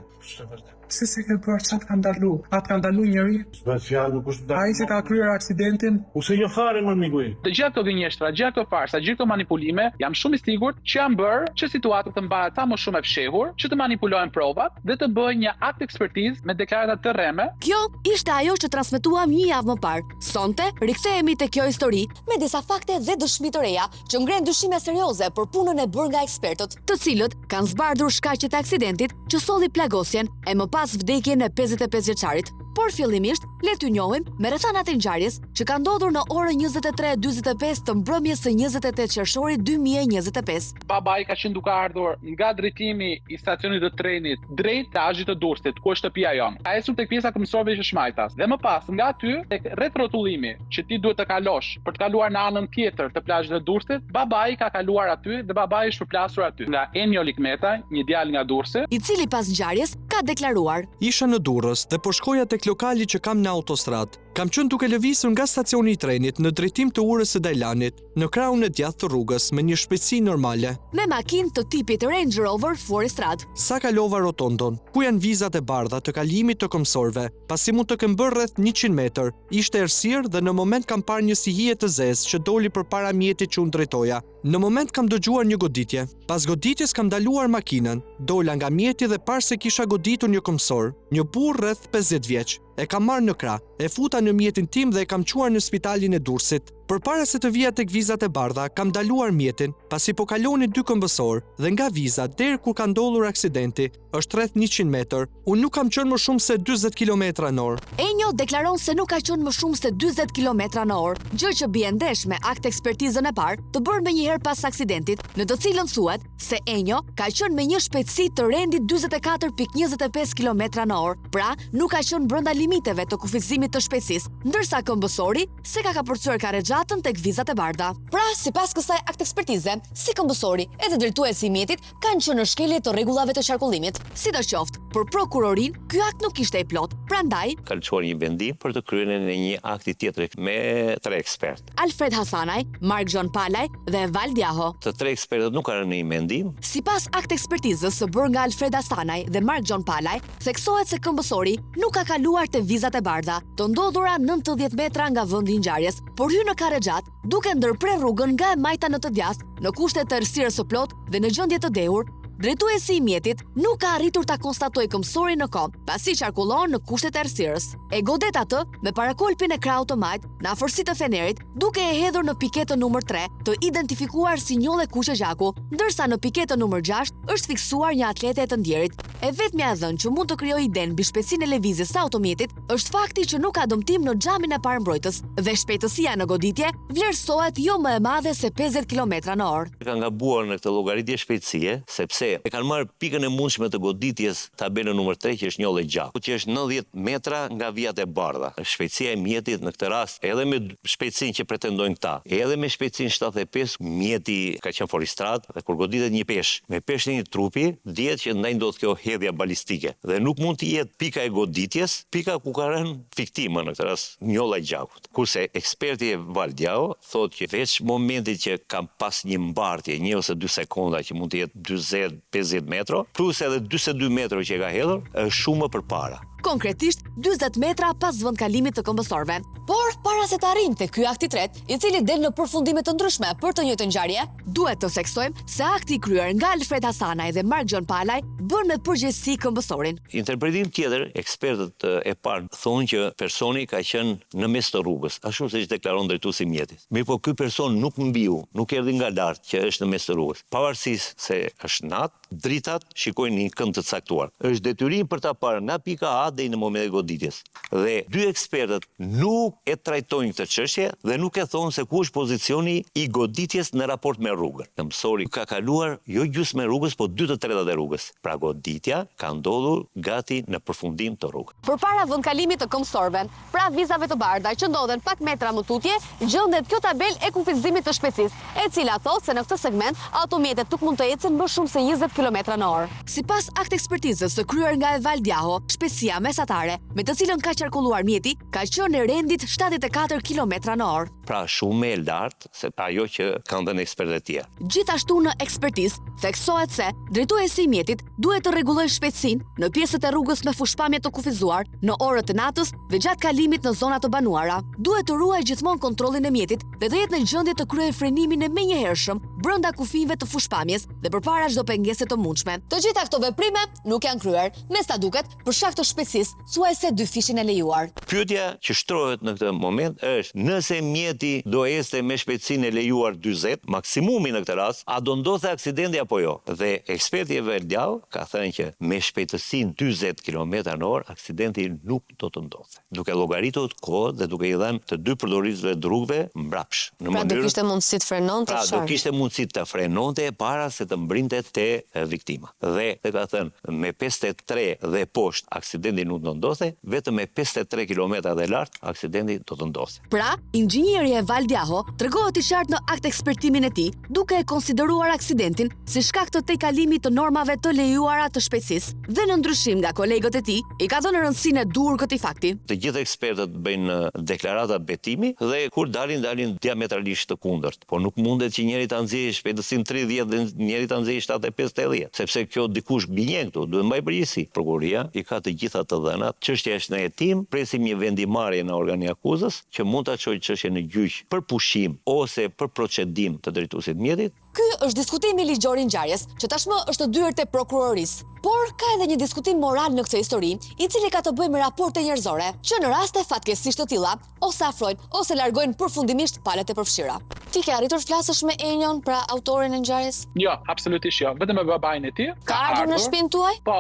S9: Pse se ke bërë çfarë ka ndalu? A ka ndalu njëri?
S1: S'bën fjalë, nuk është
S9: Ai që ka kryer aksidentin?
S1: Ose jo fare më miku.
S10: Të gjitha këto gënjeshtra, gjitha këto farsa, gjitha këto manipulime, jam shumë i sigurt që janë bërë që situata të mbahet sa më shumë e fshehur, që të manipulojnë provat dhe të bëjnë një akt ekspertizë me deklarata të rreme.
S20: Kjo ishte ajo që transmetuam një javë më parë. Sonte rikthehemi te kjo histori me disa fakte dhe dëshmi të reja që ngren dyshime serioze për punën e bërë nga ekspertët, të cilët kanë zbardhur shkaqet e aksidentit që solli plagosjen e më pas vdekjen e 55 vjeçarit. Por fillimisht, le t'ju njohim me rrethanat e ngjarjes që ka ndodhur në orën 23:45 të mbrëmjes së 28 qershorit 2025.
S10: Babai ka qenë duke ardhur nga drejtimi i stacionit të trenit drejt plazhit të Durrësit, ku është shtëpia jon. Ka ecur tek pjesa komisorëve që Shmajtas dhe më pas nga aty tek rrethrotullimi që ti duhet të kalosh për të kaluar në anën tjetër të plazhit të Durrësit, babai ka kaluar aty dhe babai është përplasur aty nga Enjo Likmeta, një djalë nga Durrësi,
S20: i cili pas ngjarjes ka deklaruar:
S18: Isha në Durrës dhe po shkoja tek lokali që kam në autostradë. Kam qenë duke lëvizur nga stacioni i trenit në drejtim të urës së Dajlanit, në krahun e djathtë të rrugës me një shpejtësi normale.
S20: Me makinë të tipit Range Rover Forestrat.
S18: Sa kalova rotondon, ku janë vizat e bardha të kalimit të komisorëve, pasi mund të kem bërë rreth 100 metër. Ishte errësirë dhe në moment kam parë një sihije të zezë që doli përpara mjetit që unë drejtoja. Në moment kam dëgjuar një goditje. Pas goditjes kam ndaluar makinën, dola nga mjeti dhe parë se kisha goditur një komisor, një burr rreth 50 vjeç. E kam marrë në krah, e futa në mjetin tim dhe e kam quar në spitalin e Durrësit. Përpara se të vija tek vizat e bardha, kam ndaluar mjetin, pasi po kaloni 2 këmbësor dhe nga viza deri ku ka ndodhur aksidenti, është rreth 100 metër. Unë nuk kam qenë më shumë se 40 km/h.
S20: Enjo deklaron se nuk ka qenë më shumë se 40 km/h, gjë që bie ndesh me akt ekspertizën e parë, të bërë më njëherë pas aksidentit, në të cilën thuhet se Enjo ka qenë me një shpejtësi të rendit 44.25 km/h, pra nuk ka qenë brenda limiteve të kufizimit të shpejtësisë, ndërsa këmbësori se ka kapërcyer karrexhatën tek vizat e bardha. Pra, sipas kësaj akt ekspertize, si këmbësori edhe drejtuesi i mjetit kanë qenë në shkelje të rregullave të qarkullimit. Sidoqoftë, për prokurorin, ky akt nuk ishte i plot. Prandaj,
S5: ka lëshuar një vendim për të kryer në një akti tjetër me 3 ekspertë.
S20: Alfred Hasanaj, Mark John Palaj dhe Val Diaho.
S5: Të 3 ekspertët nuk kanë një mendim.
S20: Sipas akt ekspertizës së bërë nga Alfred Hasanaj dhe Mark John Palaj, theksohet se këmbësori nuk ka kaluar te vizat e bardha, të ndodhura 90 metra nga vendi i ngjarjes, por hyn në karrexhat, duke ndërprer rrugën nga e majta në të djathtë, në kushte të errësirës së plot dhe në gjendje të dehur. Drejtuesi i mjetit nuk ka arritur ta konstatojë këmbësorin në kohë, pasi qarkullon në kushtet e errësirës. E godet atë me parakolpin e krahut të majt në afërsi të fenerit, duke e hedhur në piketën numër 3, të identifikuar si Njolle Kuqe Gjaku, ndërsa në piketën numër 6 është fiksuar një atlete e të ndjerit. E vetmja e dhënë që mund të krijojë iden mbi shpejtësinë e lëvizjes së automjetit është fakti që nuk ka dëmtim në xhamin e parë mbrojtës dhe shpejtësia në goditje vlerësohet jo më e madhe se 50 km/h.
S5: Ka ngabuar në këtë llogaritje shpejtësie, sepse se e kanë marrë pikën e mundshme të goditjes tabelën numër 3 që është njollë e gjaku, që është 90 metra nga vijat e bardha. Shpejtësia e mjetit në këtë rast, edhe me shpejtësinë që pretendojnë këta, edhe me shpejtësinë 75, mjeti ka qenë foristrat dhe kur goditet një peshë, me peshën e një trupi, dihet që ndaj ndodh kjo hedhja balistike dhe nuk mund të jetë pika e goditjes, pika ku ka rënë fiktima në këtë rast njolla e gjakut. Kurse eksperti e Valdiao thotë që veç momentit që kam pas një mbartje, 1 ose 2 sekonda që mund të jetë 40-50 metro, plus edhe 42 metro që e ka hedhur, është shumë më përpara.
S20: Konkretisht 40 metra pas vendkalimit të kombësorëve. Por para se të arrijmë te ky akt i tretë, i cili del në përfundime të ndryshme për të njëjtën ngjarje, duhet të theksojmë se akti i kryer nga Alfred Hasanaj dhe Mark John Palaj bën me përgjegjësi kombësorin.
S5: Interpretim tjetër, ekspertët e parë thonë që personi ka qenë në mes të rrugës, ashtu siç deklaron drejtuesi i mjetit. Mirë, po ky person nuk mbiu, nuk erdhi nga lart që është në mes të rrugës. Pavarësisht se është natë, dritat shikojnë një kënd të caktuar. Është detyrim për ta parë nga pika A deri në momentin e goditjes. Dhe dy ekspertët nuk e trajtojnë këtë çështje dhe nuk e thonë se ku është pozicioni i goditjes në raport me rrugën. Mësori ka kaluar jo gjysmë e rrugës, po 2/3 e rrugës. Pra goditja ka ndodhur gati në përfundim të rrugës.
S20: Përpara vendkalimit të kombësorëve, pra vizave të bardha që ndodhen pak metra më tutje, gjendet kjo tabelë e kufizimit të shpejtësisë, e cila thotë se në këtë segment automjetet nuk mund të ecën më shumë se 20 km/h. Sipas akt ekspertizës së kryer nga Eval Diaho, shpejtësia mesatare me të cilën ka qarkulluar mjeti ka qenë e rendit 74 km/h.
S5: Pra shumë e lartë se ajo që kanë dhënë ekspertët e tjerë.
S20: Gjithashtu në ekspertizë theksohet se drejtuesi i mjetit duhet të rregullojë shpejtësinë në pjesët e rrugës me fushpamje të kufizuar, në orët e natës dhe gjatë kalimit në zona të banuara. Duhet të ruajë gjithmonë kontrollin e mjetit dhe të jetë në gjendje të kryejë frenimin e menjëhershëm brenda kufive të fushpamjes dhe përpara çdo pengese të mundshme. Të gjitha këto veprime nuk janë kryer, me sa duket për shkak të shpejtësisë, thuajse 2 fishin e lejuar.
S5: Pyetja që shtrohet në këtë moment është nëse mjeti do ecte me shpejtësinë e lejuar 40, maksimumi në këtë rast, a do ndodhte aksidenti apo jo? Dhe eksperti e Verdiau ka thënë që me shpejtësinë 40 km/h aksidenti nuk do të ndodhte. Duke llogaritur kohë dhe duke i dhënë të dy përdorisëve të rrugëve mbrapsh.
S20: Pra do kishte mundësi të frenonte
S5: Pra do kishte mundësi të frenonte para se të mbrinte te viktima. Dhe ka thënë me 53 dhe poshtë aksidenti nuk do ndodhte, vetëm me 53 km dhe lart aksidenti do të ndodhte.
S20: Pra, inxhinieri Eval Diaho tregohet i qartë në akt ekspertimin e tij, duke e konsideruar aksidentin si shkak të tejkalimit të normave të lejuara të shpejtësisë dhe në ndryshim nga kolegët e tij, i ka dhënë rëndësinë e duhur këtij fakti.
S5: Të gjithë ekspertët bëjnë deklarata betimi dhe kur dalin diametralisht të kundërt, por nuk mundet që njëri ta nxjerrë shpejtësinë 30 dhe njëri ta nxjerrë 75-80, sepse kjo dikush gënjen këtu, duhet mbaj përgjegjësi. Prokuroria i ka të gjitha të dhënat. Çështja është në hetim, presim një vendimarrje në organin e akuzës që mund ta çojë çështjen në gjyq për pushim ose për procedim të drejtuesit mjetit.
S20: Ky është diskutimi ligjor i ngjarjes, që tashmë është në dyert e prokurorisë. Por ka edhe një diskutim moral në këtë histori, i cili ka të bëjë me raporte njerëzore, që në raste fatkeqësisht të tilla ose afrojnë ose largojnë përfundimisht palët e përfshira. Ti ke arritur flasësh me Enjon, pra autorin e ngjarjes?
S10: Jo, absolutisht jo, vetëm me babain e tij.
S20: Ka ardhur në shtëpinë tuaj?
S10: Po.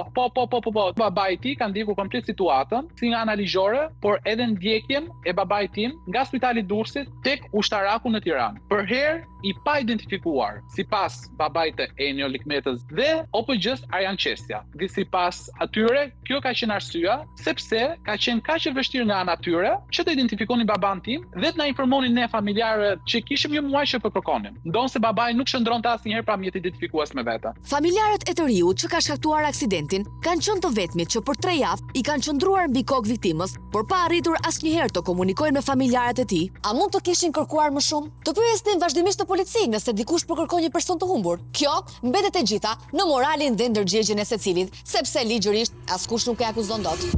S10: Babai i tij ka ndjekur komplet situatën, si nga ana ligjore, por edhe ndjekjen e babait tim nga Spitali Durrësit tek Ushtaraku në Tiranë. Për herë i pa identifikuar, sipas babait të Enjo Likmetës dhe OPG-s Arjan Qesja. Dhe sipas atyre, kjo ka qenë arsyeja sepse ka qenë kaq e vështirë nga ana tyre që të identifikonin baban tim dhe të na informonin ne familjarët që kishim një muaj që po kërkonim. Ndonse babai nuk shndronte asnjëherë pra mjet identifikues me vete.
S20: Familjarët e të riut që ka shkaktuar aksidentin kanë qenë të vetmit që për 3 javë i kanë qëndruar mbi kokë viktimës, por pa arritur asnjëherë të komunikojnë me familjarët e tij. A mund të kishin kërkuar më shumë? Të pyesnin vazhdimisht të policinë nëse dikush po kërkon një person të humbur. Kjo mbetet e gjitha në moralin dhe ndërgjegjen e secilit, sepse ligjërisht askush nuk e akuzon dot.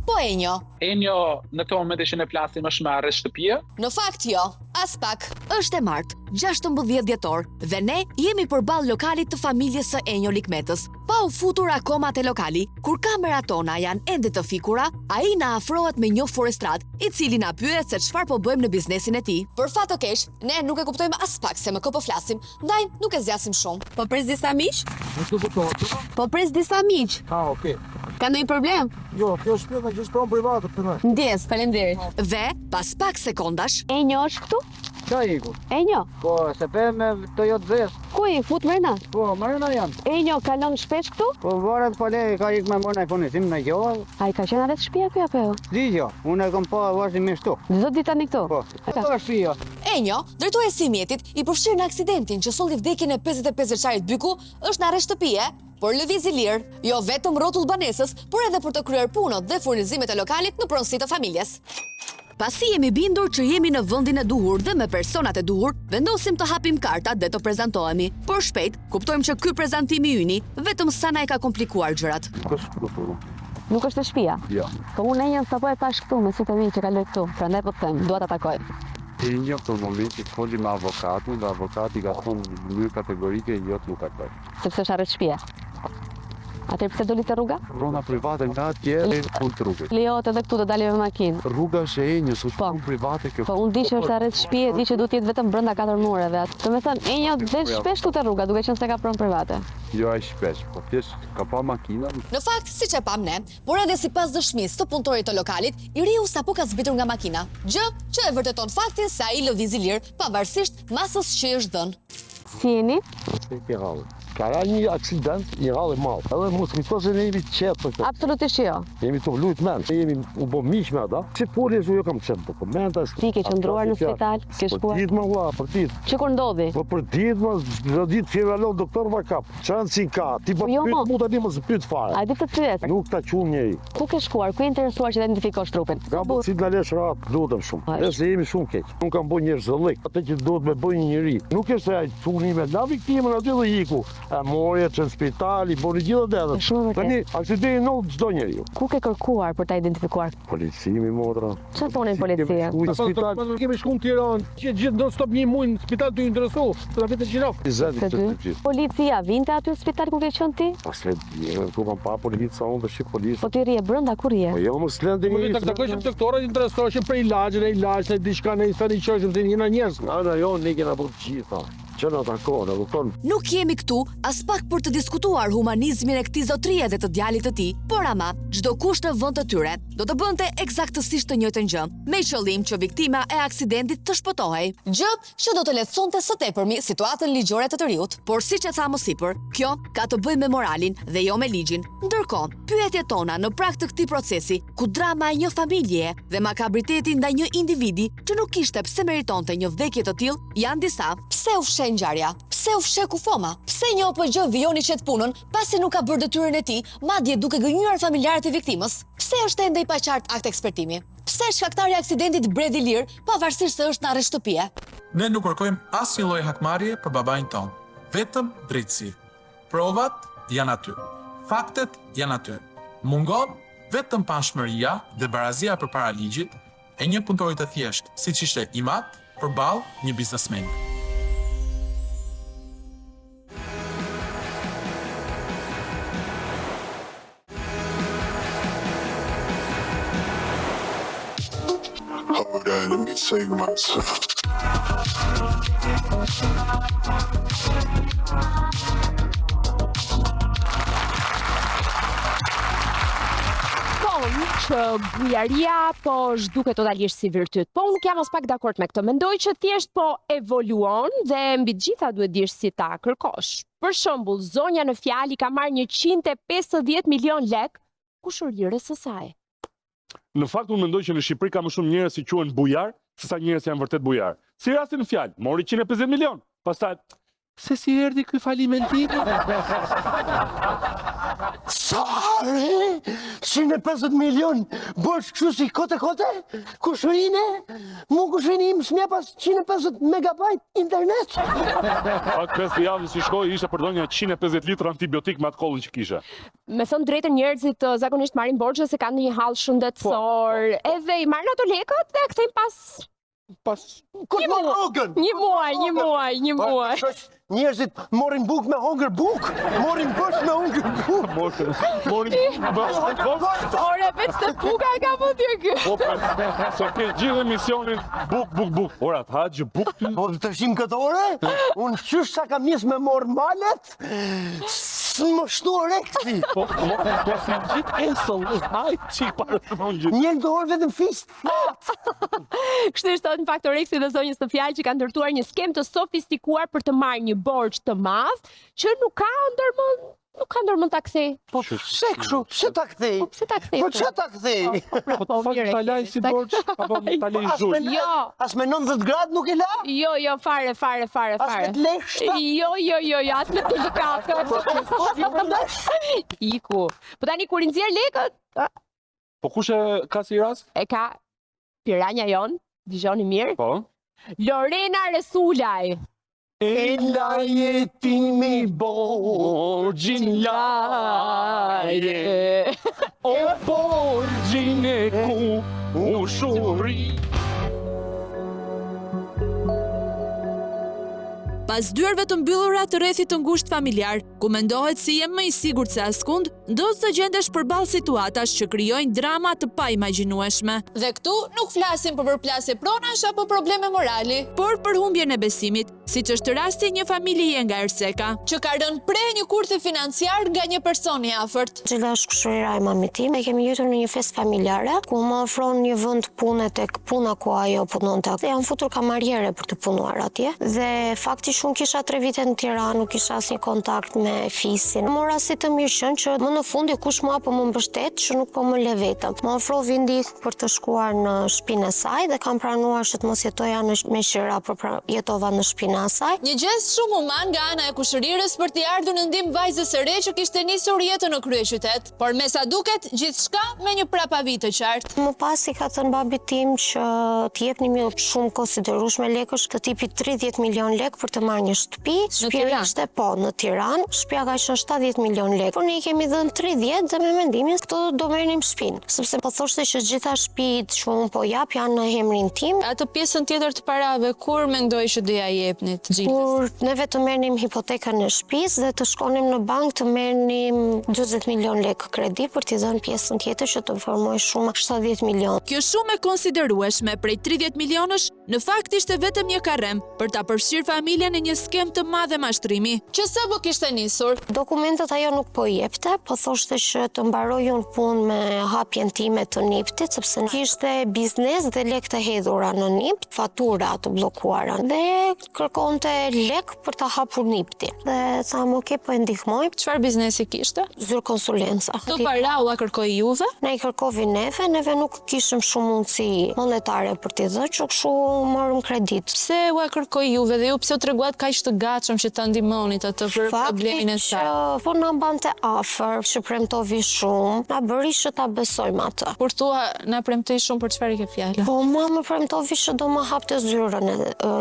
S20: Po Enjo
S10: në këtë moment që ne flasim është me arrest shtëpie?
S20: Në fakt jo, as pak. Është e martë, 16 dhjetor, dhe ne jemi përballë lokalit të familjes së Enjo Likmetës. Pa u futur akoma te lokali, kur kamerat tona janë ende të fikura, ai na afrohet me një forestrat, i cili na pyet se çfarë po bëjmë në biznesin e tij. Për fat të keq, ne nuk e kuptojmë as pak se me kë po flasim, ndaj nuk e zgjasim shumë.
S21: Po pres disa miq?
S20: Po pres disa miq.
S4: Ah, okay.
S20: Ka ndonjë problem?
S4: Jo, kjo është pjesa gjithë pronë private, përnoj.
S20: Ndjes, faleminderit. Dhe pas pak sekondash, Enjo është këtu?
S13: Qa iku?
S2: Enjo,
S13: Po, se pe me Toyota Zes.
S2: ku i fut mërna?
S13: Po, mërëna janë.
S2: Enjo, kalon shpesh këtu?
S13: Po, varet po le, ka ik me morë në funisim në gjohë.
S2: A i ka qenë vetë shtëpia këtu apo jo?
S13: Digjo, unë e kom pa vazhdimisht tu.
S2: Çdo ditë tani këtu?
S13: Po, ka shtëpia.
S20: Enjo, drejtuesi i mjetit, i përfshirë në aksidentin që solli vdekjen e 55 vjeçarit Byku, është në arresht shtëpie, por lëviz i lirë, jo vetëm rrotull banesës, por edhe për të kryer punët dhe furnizimet e lokalit në pronësi të familjes. Pasi jemi bindur që jemi në vendin e duhur dhe me personat e duhur, vendosim të hapim kartat dhe të prezantohemi. Por shpejt, kuptojmë që ky prezantimi yni vetëm sa na e ka komplikuar gjërat.
S2: Nuk është e shtëpia?
S3: Jo.
S2: Po unë enjën sapo e tash këtu me sytë e mi që kaloj këtu, prandaj po të them, dua ta takoj.
S3: E një për momentin foli me avokatin, dhe avokati ka thonë në mënyrë kategorike jo të nuk takoj.
S2: Sepse është arrest shtëpie. Atëherë pse doli te rruga?
S3: Rrugë private nga atje e fund të rrugës.
S2: Lejohet edhe këtu të dalim me makinë.
S3: Rruga është e enjës, është punë private kjo.
S2: Po unë di që është arrest shtëpie, di që duhet jetë vetëm brenda 4 mureve. Do të thënë, enjo del shpesh këtu te rruga, duke qenë se ka pronë private.
S3: Jo aq shpesh, po thjesht ka pa makina.
S20: Në fakt, siç e pam ne, por edhe sipas dëshmisë të punëtorit të lokalit, i riu sapo ka zbritur nga makina. Gjë që e vërteton faktin se ai lëviz i lirë, pavarësisht masës që i është dhënë.
S2: Si jeni?
S17: Ka ra një aksident, një rallë i madh. Edhe mos mi thosë ne jemi të qetë për këtë.
S2: Absolutisht jo.
S17: Jemi të vlujt men, jemi u bë miq me ata. Si puni jo kam çem dokumenta.
S2: Ti ke qëndruar në spital, ke shkuar.
S17: Për ditë më vlla, për ditë.
S2: Çi kur ndodhi?
S17: Po për ditë më, çdo ditë fjalon doktor va kap. Çansi ka, ti po pyet mu tani mos pyet fare.
S2: A di të pyet?
S17: Nuk ta quam njëri.
S2: Ku ke shkuar? Ku je interesuar që të identifikosh trupin?
S17: Ka si të lalesh rat, lutem shumë. Nëse jemi shumë keq. Nuk kam bën njerëzollik. Atë që duhet me bëj një njeri. Nuk është se ai çuni me la viktimën aty dhe iku. A mori në spital, i bori gjithë dhe tani, aksidenti ndodh çdo njeriu.
S2: Ku ke kërkuar për ta identifikuar?
S17: Policimi, motra.
S2: Çfarë thonin policia?
S17: Në spital.
S4: Kemi shkuar në Tiranë, që gjithë do stop një muaj në spital të interesu, të na vetë gjinof.
S2: Policia vinte aty në spital ku ke qenë ti?
S17: Pas le ku kam pa policia, unë shih policë.
S2: Po ti rrie brenda ku rrie?
S17: Po jo mos lëndë një.
S4: Të takojmë doktorët interesoheshin për ilaçe, diçka në istani çoshim se jena njerëz.
S17: Ana jo, ne kena bërë gjitha.
S20: Nuk jemi këtu as pak për të diskutuar humanizmin e këtij zotërie dhe të djalit të tij, por ama çdo kush në vend të tyre do të bënte eksaktësisht të njëjtën gjë, me qëllim që viktima e aksidentit të shpëtohej. Gjë që do të lehtësonte së tepërmi situatën ligjore të të riut, por siç e tha më sipër, kjo ka të bëjë me moralin dhe jo me ligjin. Ndërkohë, pyetjet tona në prag të këtij procesi, ku drama e një familje dhe makabriteti ndaj një individi që nuk kishte pse meritonte një vdekje të tillë, janë disa. Pse u fshe ngjarja? Pse u fshe kufoma? Pse një OPG vijoni qet punën pasi nuk ka bërë detyrën e tij, madje duke gënjur familjarët e viktimës? Pse është ende i paqartë akt ekspertimi? Pse shkaktari i aksidentit bredi lir, pavarësisht se është në arresht shtëpie?
S19: Ne nuk kërkojmë asnjë lloj hakmarrje për babain ton, vetëm drejtësi. Provat janë aty. Faktet janë aty. Mungon vetëm pashmëria dhe barazia përpara ligjit e një punëtori të thjeshtë, siç ishte Imat, përballë një biznesmeni.
S16: Hold on, let me save myself.
S2: Që bujaria po zhduket totalisht si virtyt. Po unë jam as pak dakord me këtë. Mendoj që thjesht po evoluon dhe mbi të gjitha duhet dish si ta kërkosh. Për shembull, zonja në fjalë ka marrë 150 milion lek kushërirës së saj.
S3: Në fakt unë mendoj që në Shqipëri ka më shumë njerëz që quhen bujar, sesa njerëz janë vërtet bujar. Si rasti në fjalë, mori 150 milion. Pastaj se si erdhi ky falimentim?
S4: Sorry, 150 milion, bësh kështu si kote? Kushërine? Mu kushërinim s'mja pas 150 megabajt internet?
S3: Pak 5 javë si shkoj, isha përdor një 150 litra antibiotik me atë kollën që kisha.
S2: Me thënë drejtën njerëzit zakonisht marrin borxhe se kanë një hall shëndetësor, edhe i marrin ato lekët dhe kthejnë pas një muaj.
S4: Njerëzit morin buk me hongër buk, morin bësh me hongër buk.
S3: Morin bësh.
S2: Ore, veç të buka ka po t'jë kë.
S3: Se ke gjithë emisionin buk. Ora, të haqë buk ty.
S4: Po të shim këtë ore, unë qysh sa kam njës me morë malet, S'më shtu rekti.
S3: Po s'më gjithë esëll, hajtë që i parë të mund gjithë.
S4: Njën do orë vetëm fist.
S2: Kështu është thot në Faktoreksi dhe zonjës të fjalë që kanë ndërtuar një skem të sofistikuar për të marrë një borxh të madh që nuk ka ndërmend ta kthej.
S4: Po pse kështu? Pse ta kthej?
S2: Pse ta kthej?
S4: Po çfarë ta kthej?
S3: Po të fakt ta laj si borxh, apo ta lej zhurmë.
S2: Jo.
S4: As me 90 gradë nuk e la?
S2: Jo, fare.
S4: As me të leshta?
S2: Jo, as me të lëkatë. Iku. Po tani kur i nxjerr lekët,
S3: Po kush e ka si rast?
S2: e ka piranja jon, dëgjoni mirë.
S3: Po.
S2: Lorena Resulaj.
S4: E la jetimi borgjin laje,
S3: O borgjin e ku u shuri.
S14: Pas dyerve të mbyllura të rrethit të ngushtë familjar, ku mendohet si je më i sigurt se askund, do të gjendesh përballë situatash që krijojnë drama të paimagjinueshme.
S6: Dhe këtu nuk flasim për përplasje pronash apo probleme morali,
S14: por për humbjen e besimit, siç është rasti një familje nga Erseka,
S6: që ka rënë pre një kurthi financiar nga një person i afërt.
S12: Cila është kushërira e mamit tim, e kemi gjetur në një festë familjare, ku më ofron një vend pune tek puna ku ajo punonte. Dhe jam futur kamarjere për të punuar atje. Dhe fakti unë kisha 3 vite në Tiranë, nuk kisha asnjë kontakt me fisin. Mora si të mirëqen që më në fundi kush mua po më mbështet që nuk po më le vetëm. Më ofroi ndihmë për të shkuar në shtëpinë e saj dhe kam pranuar që të mos jetoja me qira, por jetova në shtëpinë e saj.
S6: Një gest shumë human nga ana e kushërirës për t'i ardhur në ndihmë vajzës së re që kishte nisur jetën në kryeqytet. Por me sa duket, gjithçka me një prapavit të qartë.
S12: Më pas i ka thënë babit tim që të jepnim një shumë konsiderueshme lekësh, të tipit 30 milion lek për të marrë një shtëpi. Shtëpia ishte në Tiranë. Shtëpia ka qenë 70 milion lek. Por ne i kemi dhënë 30 dhe me mendimin këto do merrnim shtëpinë. Sepse po thoshte që gjitha shtëpitë që unë po jap janë në emrin tim.
S14: Atë pjesën tjetër të parave, kur mendoj që do ja jepni të gjithë?
S12: Kur neve të merrnim hipotekën e shtëpisë dhe të shkonim në bankë të merrnim 40 milion lek kredi për t'i dhënë pjesën tjetër që të formoj shumë 70 milion.
S14: Kjo shumë e konsiderueshme prej 30 milionësh, në fakt ishte vetëm një karrem për ta përfshirë familjen në një skem të madhe mashtrimi.
S6: Që sapo kishte nisur?
S12: Dokumentet ajo nuk po jepte, po thoshte që të mbaroj unë punë me hapjen time të NIPT-it, sepse kishte biznes dhe lek të hedhura në NIPT, fatura të bllokuara. Dhe kërkonte lek për ta hapur NIPT-in. Dhe tham, "Ok, po e ndihmoj."
S14: Çfarë biznesi kishte?
S12: Zyrë konsulenca.
S14: Këto para u kërkoi juve?
S12: Ne i kërkovi neve nuk kishim shumë mundësi monetare për t'i dhënë, që kështu morëm kredit.
S14: Pse u kërkoi juve dhe ju pse u treguat kaq të gatshëm që ta ndihmonit atë për problemin e saj?
S12: Fakti që po na mbante afër, që premtovi shumë, na bëri që ta besojmë atë.
S14: Kur thua na premtoi shumë, për çfarë ke fjalë?
S12: Po mua më premtovi që do më hapte zyrën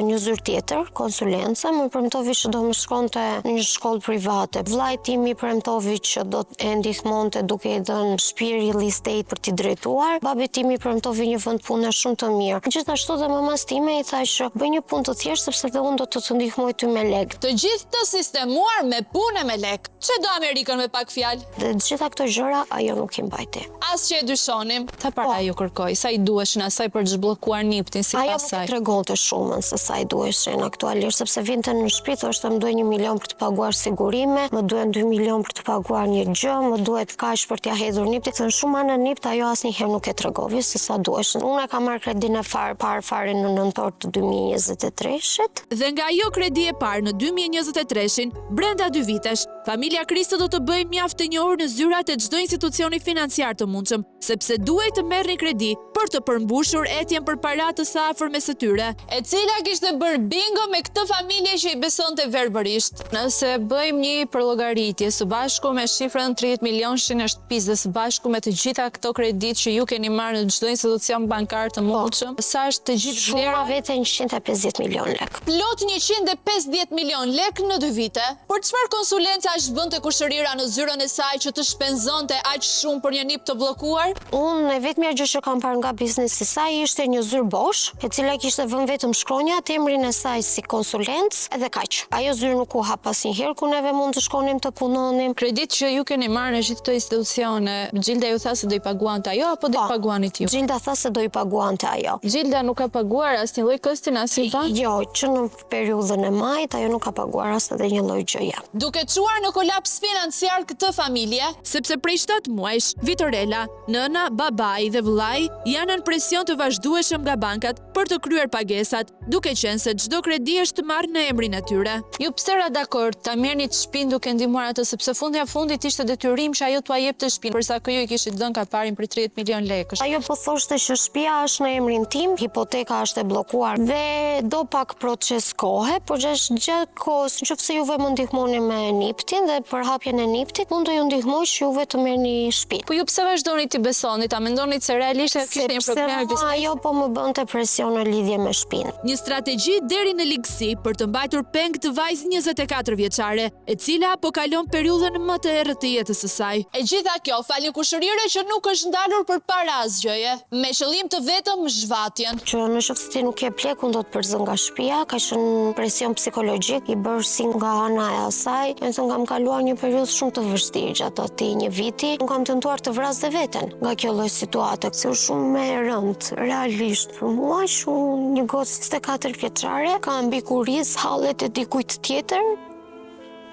S12: një zyrë tjetër, konsulence, më premtovi që do më shkonte në një shkollë private. Vllai tim i premtovi që do e ndihmonte duke i dhënë shtëpi real estate për t'i drejtuar. Babi tim i premtovi një vend pune shumë të mirë. Gjithashtu dhe mamas time i tha që bëj një punë të thjeshtë sepse dhe unë do të ndihmoj ty me lek.
S6: Të gjithë të sistemuar me punë me lek. Çe do Amerikën me pak fjalë?
S12: Dhe gjitha këto gjëra ajo nuk i mbajti.
S6: As që e dyshonim.
S14: Ta para ju kërkoi, sa i duheshin asaj për të zhbllokuar NIPT-in sipas
S12: saj.
S14: saj.
S12: Ajo nuk tregonte shumën se sa i duheshin aktualisht, sepse vinte në shtëpi thoshte më duhet 1 milion për të paguar sigurime, më duhet 2 milion për të paguar një gjë, më duhet kaq për t'ia hedhur NIPT-in. Thënë shumë anë NIPT ajo asnjëherë nuk e tregovi se sa duheshin. Unë e kam marrë kredinë e parë në nëntor të 2023-shit.
S14: Dhe nga ajo kredi e parë në 2023-shin, brenda 2 vitesh, familja Kristo do të bëjë mjaft të njohur në zyrat e çdo institucioni financiar të mundshëm, sepse duhej të merrni kredi për të përmbushur etjen për para të së afërmes së tyre,
S6: e cila kishte bërë bingo me këtë familje që i besonte verbërisht.
S14: Nëse bëjmë një përllogaritje së bashku me shifrën 30 milionshin e shtëpisë dhe së bashku me të gjitha këto kredit që ju keni marrë në çdo institucion bankar të mundshëm, sa është të gjithë
S12: vlera vete 150 milion lek.
S6: Plot 150 milion lek në 2 vite. Por çfarë konsulenca është bënte kushërira në zyrën e saj që të shpenzonte aq shumë për një NIPT të bllokuar?
S12: Unë e vetmja gjë që kam parë nga biznesi i saj ishte një zyrë bosh, e cila kishte vënë vetëm shkronjat, emrin e saj si konsulencë edhe kaq. Ajo zyrë nuk u hap asnjëherë ku neve mund të shkonim të punonim.
S14: Kredit që ju keni marrë në gjithë këto institucione, Gjilda ju tha se do i paguante ajo apo do i paguanit ju?
S12: Gjilda tha se do i paguante ajo.
S14: Gjilda nuk ka paguar asnjë lloj kosti në bank?
S12: Jo, që në periudhën e majit ajo nuk ka paguar as edhe një lloj gjëje.
S6: Duke çuar në në kolaps financiar këtë familje?
S14: Sepse prej 7 muajsh, Vitorella, nëna, babai dhe vëllai janë në presion të vazhdueshëm nga bankat për të kryer pagesat, duke qenë se çdo kredi është marrë në emrin e tyre.
S8: Ju pse ra dakord ta merrni të shtëpinë duke ndihmuar atë sepse fundit ishte detyrim që ajo t'ua jepte shtëpinë, përsa kjo i kishit dhënë kaparin për 30 milion lekësh.
S12: Ajo po thoshte që shtëpia është në emrin tim, hipoteka është e bllokuar dhe do pak proces kohe, por gjatë kohës, nëse juve më ndihmoni me niptin dhe për hapjen e niptit, unë do ju ndihmoj që juve të merrni shtëpi.
S8: Po ju pse vazhdoni ti besoni, ta mendonit se realisht kishte një problem me biznesin?
S12: Ajo po më bënte presion në lidhje me shtëpinë.
S14: Një strategji deri në ligësi për të mbajtur peng të vajzë 24 vjeçare, e cila po kalon periudhën më të errët të jetës së saj.
S6: E gjitha kjo falë kushërire që nuk është ndalur përpara asgjëje, me qëllim të vetëm zhvatjen.
S12: Që nëse ti nuk je plekun do të përzën nga shtëpia, ka qenë presion psikologjik i bërë si nga ana e asaj, kam kaluar një periudhë shumë të vështirë gjatë atij një viti. Unë kam tentuar të vras dhe veten nga kjo lloj situate, se është shumë më e rëndë realisht për mua, shumë një gocë 24 vjeçare, ka mbi kuriz hallet e dikujt tjetër,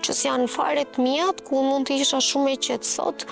S12: që s'janë fare të mijat, ku mund të isha shumë e qetë sot,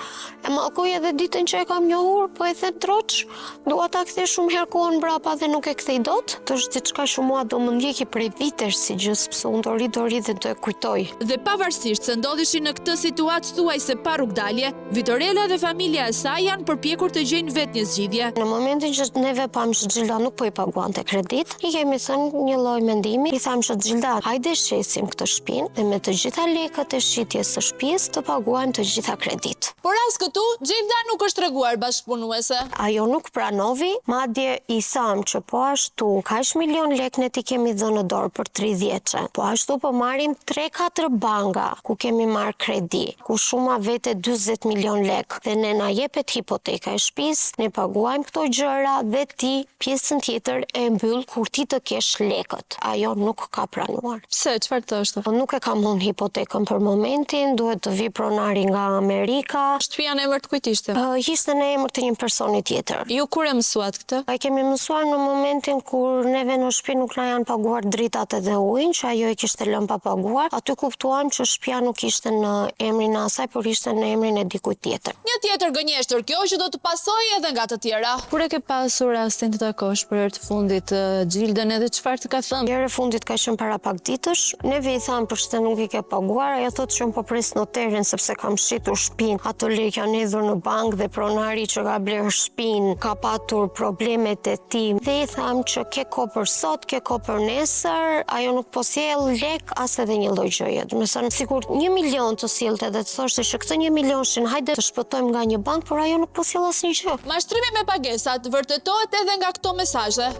S12: e mallkoj edhe ditën që e kam njohur, po e them troç, dua ta kthej shumë herë kohën mbrapa dhe nuk e kthej dot. Të është diçka që mua do më ndjeki prej vitesh si gjë, sepse unë do ri dhe do e kujtoj.
S14: Dhe pavarësisht se ndodheshin në këtë situatë thuajse pa rrugdalje, Vitorella dhe familja e saj janë përpjekur të gjejnë vetë një zgjidhje.
S12: Në momentin që neve pam që Xhilda nuk po i paguante kredit, i kemi thënë një lloj mendimi, i tham që Xhilda, hajde shesim këtë shtëpinë dhe me të gjitha lekët e shitjes së shtëpisë të paguajmë të gjitha kredit.
S6: Por as këtu, Xhilda nuk është treguar bashkëpunuese.
S12: Ajo nuk pranovi, madje i tham që po ashtu, kaq milion lek ne ti kemi dhënë në dorë për 3 vjeçe. Po ashtu po marrim 3-4 banka ku kemi marrë kredi, ku shuma vete 40 milion lek dhe ne na jepet hipoteka e shtëpisë, ne paguajmë këto gjëra dhe ti pjesën tjetër e mbyll kur ti të kesh lekët. Ajo nuk ka pranuar.
S8: Pse, çfarë thoshte?
S12: Nuk e kam unë hipotekën për momentin, duhet të vi pronari nga Amerika.
S8: Shtëpia në emër të kujt ishte?
S12: Ishte në emër të një personi tjetër.
S8: Ju kur e mësuat këtë?
S12: E kemi mësuar në momentin kur neve në shtëpi nuk na janë paguar dritat edhe ujin, që ajo e kishte lënë pa paguar. Aty kuptuam që shtëpia nuk ishte në emrin e asaj, por ishte në emrin e dikujt tjetër.
S6: Një tjetër gënjeshtër kjo që do të pasojë edhe nga të tjera.
S8: Kur e ke pasur rastin të takosh për herë të fundit Xhildën edhe çfarë të ka thënë?
S12: Herë e fundit ka qenë para pak ditësh. Neve i tham për shtë nuk i ke paguar, ajo thotë që po pres noterin sepse kam shitur shtëpinë. Ato lek janë hedhur në bank dhe pronari që ka bler shtëpinë ka patur problemet e tij. Dhe i tham që ke kohë për sot, ke kohë për nesër, ajo nuk po sjell lek as edhe një lloj gjëje. Do të thënë sikur 1 milion të sillte dhe të thoshte që këtë 1 milion hajde të shpëtojmë nga një bank, por ajo nuk po sjell asnjë gjë.
S6: Mashtrimi me pagesat vërtetohet edhe nga këto mesazhe.